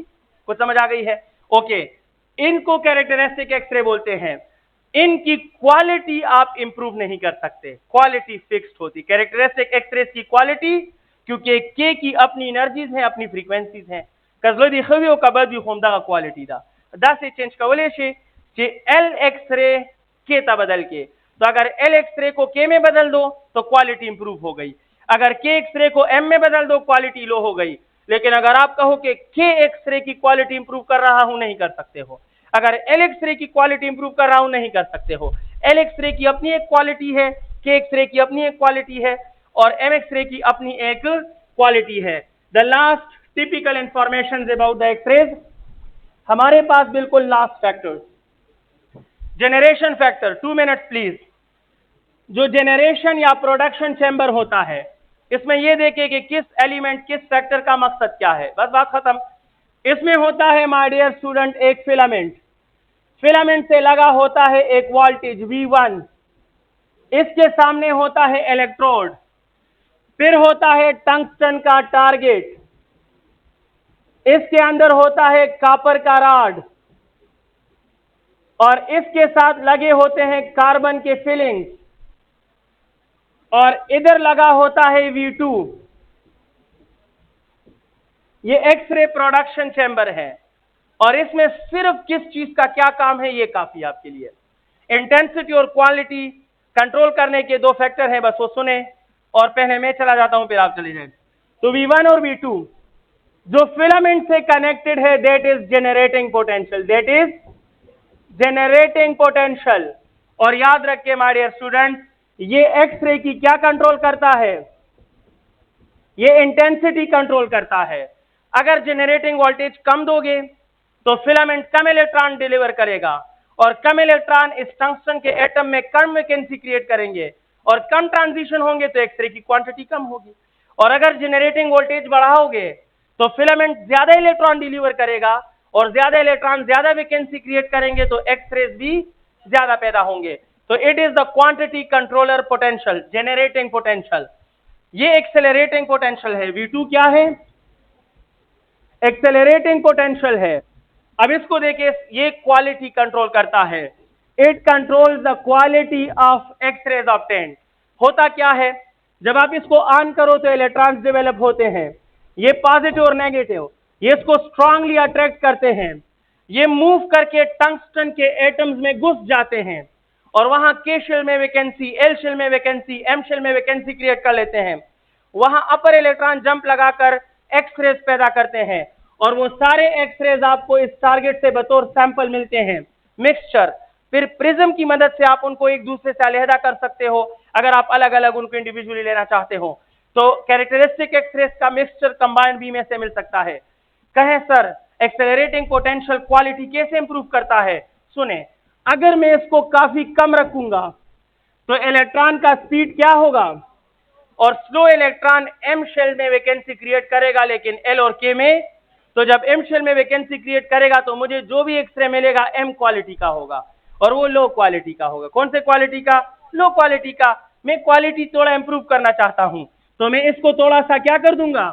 कुछ समझ आ गई है? ओके, इनको कैरेक्टरिस्टिक एक्स-रे बोलते हैं। इनकी क्वालिटी आप इंप्रूव नहीं कर सकते, क्वालिटी फिक्स्ड होती। कैरेक्टरिस्टिक एक्स-रे की क्वालिटी, क्योंकि के की अपनी एनर्जीज हैं, अपनी फ्रीक्वेंसीज हैं, कजलोदी खवियो का बद भी होमदा का क्वालिटी दा दा से चेंज कवले से एल एक्स-रे के ता बदल के। तो अगर एल एक्स-रे को के में बदल दो तो क्वालिटी इंप्रूव हो गई, अगर के एक्स-रे को एम में बदल दो क्वालिटी लो हो गई। लेकिन अगर आप कहो कि के एक्सरे की क्वालिटी इंप्रूव कर रहा हूं, नहीं कर सकते हो। अगर एल एक्सरे की क्वालिटी इंप्रूव कर रहा हूं, नहीं कर सकते हो। एल एक्सरे की अपनी एक क्वालिटी है, के एक्सरे की अपनी एक क्वालिटी है, और एम एक्सरे की अपनी एक क्वालिटी है। The last typical information about the x-rays, हमारे पास बिल्कुल last factor generation factor. 2 minutes please. जो जेनरेशन या प्रोडक्शन चैम्बर होता है, इसमें यह देखें कि किस एलिमेंट किस फैक्टर का मकसद क्या है, बस बात खत्म। इसमें होता है माय डियर स्टूडेंट एक फिलामेंट, फिलामेंट से लगा होता है एक वोल्टेज V1, इसके सामने होता है इलेक्ट्रोड, फिर होता है टंगस्टन का टारगेट, इसके अंदर होता है कॉपर का रॉड, और इसके साथ लगे होते हैं कार्बन के फिलिंग्स, और इधर लगा होता है V2। ये एक्सरे प्रोडक्शन चैम्बर है, और इसमें सिर्फ किस चीज का क्या काम है, ये काफी आपके लिए। इंटेंसिटी और क्वालिटी कंट्रोल करने के दो फैक्टर हैं, बस वो सुने, और पहले मैं चला जाता हूं फिर आप चले जाए। तो V1 और V2 जो फिलामेंट से कनेक्टेड है, that is generating potential, that is generating potential. और याद रखिए माय डियर स्टूडेंट, ये एक्सरे की क्या कंट्रोल करता है, ये इंटेंसिटी कंट्रोल करता है। अगर जेनरेटिंग वोल्टेज कम दोगे तो फिलामेंट कम इलेक्ट्रॉन डिलीवर करेगा, और कम इलेक्ट्रॉन इस टंगस्टन के एटम में कम वैकेंसी क्रिएट करेंगे, और कम ट्रांजिशन होंगे तो एक्सरे की क्वांटिटी कम होगी। और अगर जेनरेटिंग वोल्टेज बढ़ाओगे तो फिलामेंट ज्यादा इलेक्ट्रॉन डिलीवर करेगा, और ज्यादा इलेक्ट्रॉन ज्यादा वैकेंसी क्रिएट करेंगे तो एक्सरेज भी ज्यादा पैदा होंगे। तो it is the quantity controller potential, generating potential. ये एक्सेलरेटिंग पोटेंशियल है। V2 क्या है, एक्सेलरेटिंग पोटेंशियल है। अब इसको देखिए, ये क्वालिटी कंट्रोल करता है, it controls the quality of x-rays obtained. होता क्या है, जब आप इसको ऑन करो तो इलेक्ट्रॉन्स डेवलप होते हैं, ये पॉजिटिव और नेगेटिव, ये इसको स्ट्रांगली अट्रैक्ट करते हैं, ये मूव करके टंगस्टन के एटम्स में घुस जाते हैं, और वहां के शेल में वैकेंसी, एल शेल में वैकेंसी, एम शेल में वैकेंसी क्रिएट कर लेते हैं। वहां अपर इलेक्ट्रॉन जंप लगाकर एक्सरेज पैदा करते हैं, और वो सारे एक्सरेज आपको इस टारगेट से बतौर सैंपल मिलते हैं, मिक्सचर। फिर प्रिज्म की मदद से आप उनको एक दूसरे से अलहदा कर सकते हो, अगर आप अलग अलग उनको इंडिविजुअली लेना चाहते हो तो कैरेक्टरिस्टिक एक्सरेज का मिक्सचर कंबाइंड बी में से मिल सकता है। कहें सर एक्सेलरेटिंग पोटेंशियल क्वालिटी कैसे इंप्रूव करता है, सुने। अगर मैं इसको काफी कम रखूंगा तो इलेक्ट्रॉन का स्पीड क्या होगा, और स्लो इलेक्ट्रॉन एम शेल में वैकेंसी क्रिएट करेगा, लेकिन एल और के में। तो जब एम शेल में वैकेंसी क्रिएट करेगा तो मुझे जो भी एक्सरे मिलेगा एम क्वालिटी का होगा, और वो लो क्वालिटी का होगा। कौन से क्वालिटी का, लो क्वालिटी का। मैं क्वालिटी थोड़ा इंप्रूव करना चाहता हूं तो मैं इसको थोड़ा सा क्या कर दूंगा,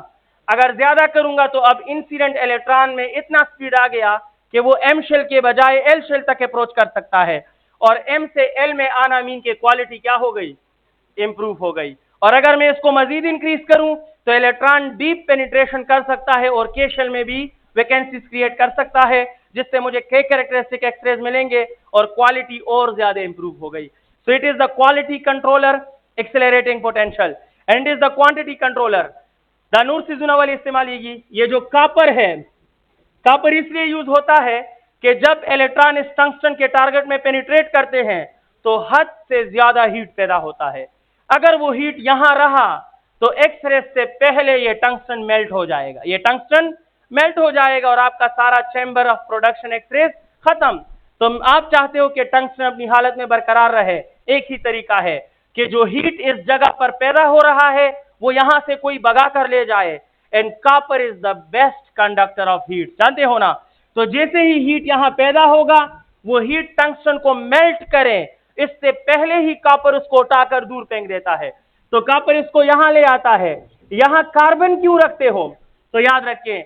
अगर ज्यादा करूंगा तो अब इंसिडेंट इलेक्ट्रॉन में इतना स्पीड आ गया कि वो एम शेल के बजाय एल शेल तक अप्रोच कर सकता है, और एम से एल में आना मीन के क्वालिटी क्या हो गई, इंप्रूव हो गई। और अगर मैं इसको मजीद इंक्रीज करूं तो इलेक्ट्रॉन डीप पेनिट्रेशन कर सकता है, और के शेल में भी वैकेंसीज क्रिएट कर सकता है, जिससे मुझे के कैरेक्टरिस्टिक एक्सरेज मिलेंगे, और क्वालिटी और ज्यादा इंप्रूव हो गई। So it is the quality controller accelerating potential, and is the quantity controller. दानूर सिजुना वाली इस्तेमाल ये जो कॉपर है, कॉपर इसलिए यूज होता है कि जब इलेक्ट्रॉन इस टंगस्टन के टारगेट में पेनिट्रेट करते हैं तो हद से ज्यादा हीट पैदा होता है। अगर वो हीट यहां रहा तो एक्सरे से पहले ये टंगस्टन मेल्ट हो जाएगा, ये टंगस्टन मेल्ट हो जाएगा, और आपका सारा चैम्बर ऑफ प्रोडक्शन एक्सरे खत्म। तो आप चाहते हो कि टंगस्टन अपनी हालत में बरकरार रहे, एक ही तरीका है कि जो हीट इस जगह पर पैदा हो रहा है वो यहां से कोई भगा कर ले जाए, and copper is the best conductor of heat, जानते हो ना। तो जैसे ही हीट यहां पैदा होगा वो हीट टंगस्टन को मेल्ट करे, इससे पहले ही कॉपर उसको उठाकर दूर फेंक देता है। तो कॉपर इसको यहां ले आता है। यहां कार्बन क्यों रखते हो, तो याद रखें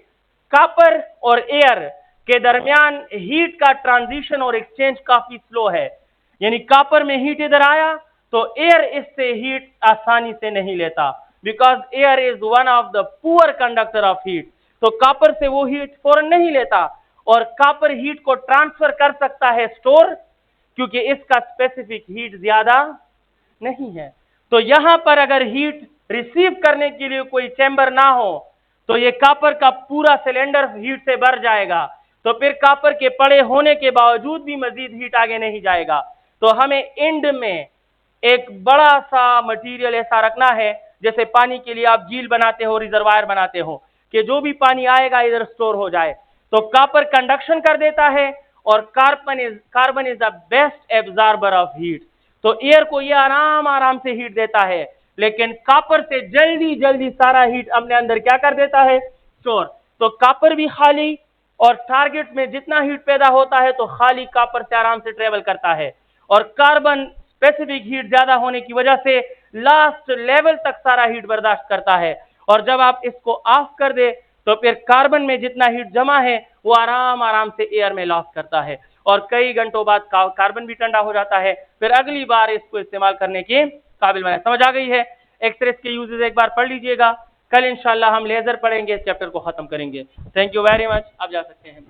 कॉपर और एयर के दरमियान हीट का ट्रांजिशन और एक्सचेंज काफी स्लो है, यानी कॉपर में हीट इधर आया तो एयर इससे हीट आसानी से नहीं लेता, because air is one of the poor conductor of heat. तो कॉपर से वो हीट फौरन नहीं लेता, और कॉपर हीट को ट्रांसफर कर सकता है स्टोर, क्योंकि इसका स्पेसिफिक हीट ज्यादा नहीं है। तो यहां पर अगर हीट रिसीव करने के लिए कोई चैम्बर ना हो तो ये कॉपर का पूरा सिलेंडर हीट से भर जाएगा, तो फिर कॉपर के पड़े होने के बावजूद भी मजीद हीट आगे नहीं जाएगा। तो हमें एंड में एक बड़ा सा मटेरियल ऐसा रखना है, जैसे पानी के लिए आप झील बनाते हो, रिजर्वायर बनाते हो, कि जो भी पानी आएगा इधर स्टोर हो जाए। तो कॉपर कंडक्शन कर देता है और carbon is the best absorber of heat. तो एयर को ये आराम से हीट देता है, लेकिन कॉपर से जल्दी जल्दी सारा हीट अपने अंदर क्या कर देता है, स्टोर। तो कॉपर भी खाली, और टारगेट में जितना हीट पैदा होता है तो खाली कॉपर से आराम से ट्रेवल करता है, और कार्बन स्पेसिफिक हीट ज्यादा होने की वजह से लास्ट लेवल तक सारा हीट बर्दाश्त करता है। और जब आप इसको ऑफ कर दे तो फिर कार्बन में जितना हीट जमा है वो आराम से एयर में लॉस करता है, और कई घंटों बाद कार्बन भी ठंडा हो जाता है, फिर अगली बार इसको इस्तेमाल करने के काबिल बनाए। समझ आ गई है? एक्सरेस के यूजेस एक बार पढ़ लीजिएगा। कल इंशाल्लाह हम लेजर पढ़ेंगे, चैप्टर को खत्म करेंगे। Thank you very much. आप जा सकते हैं।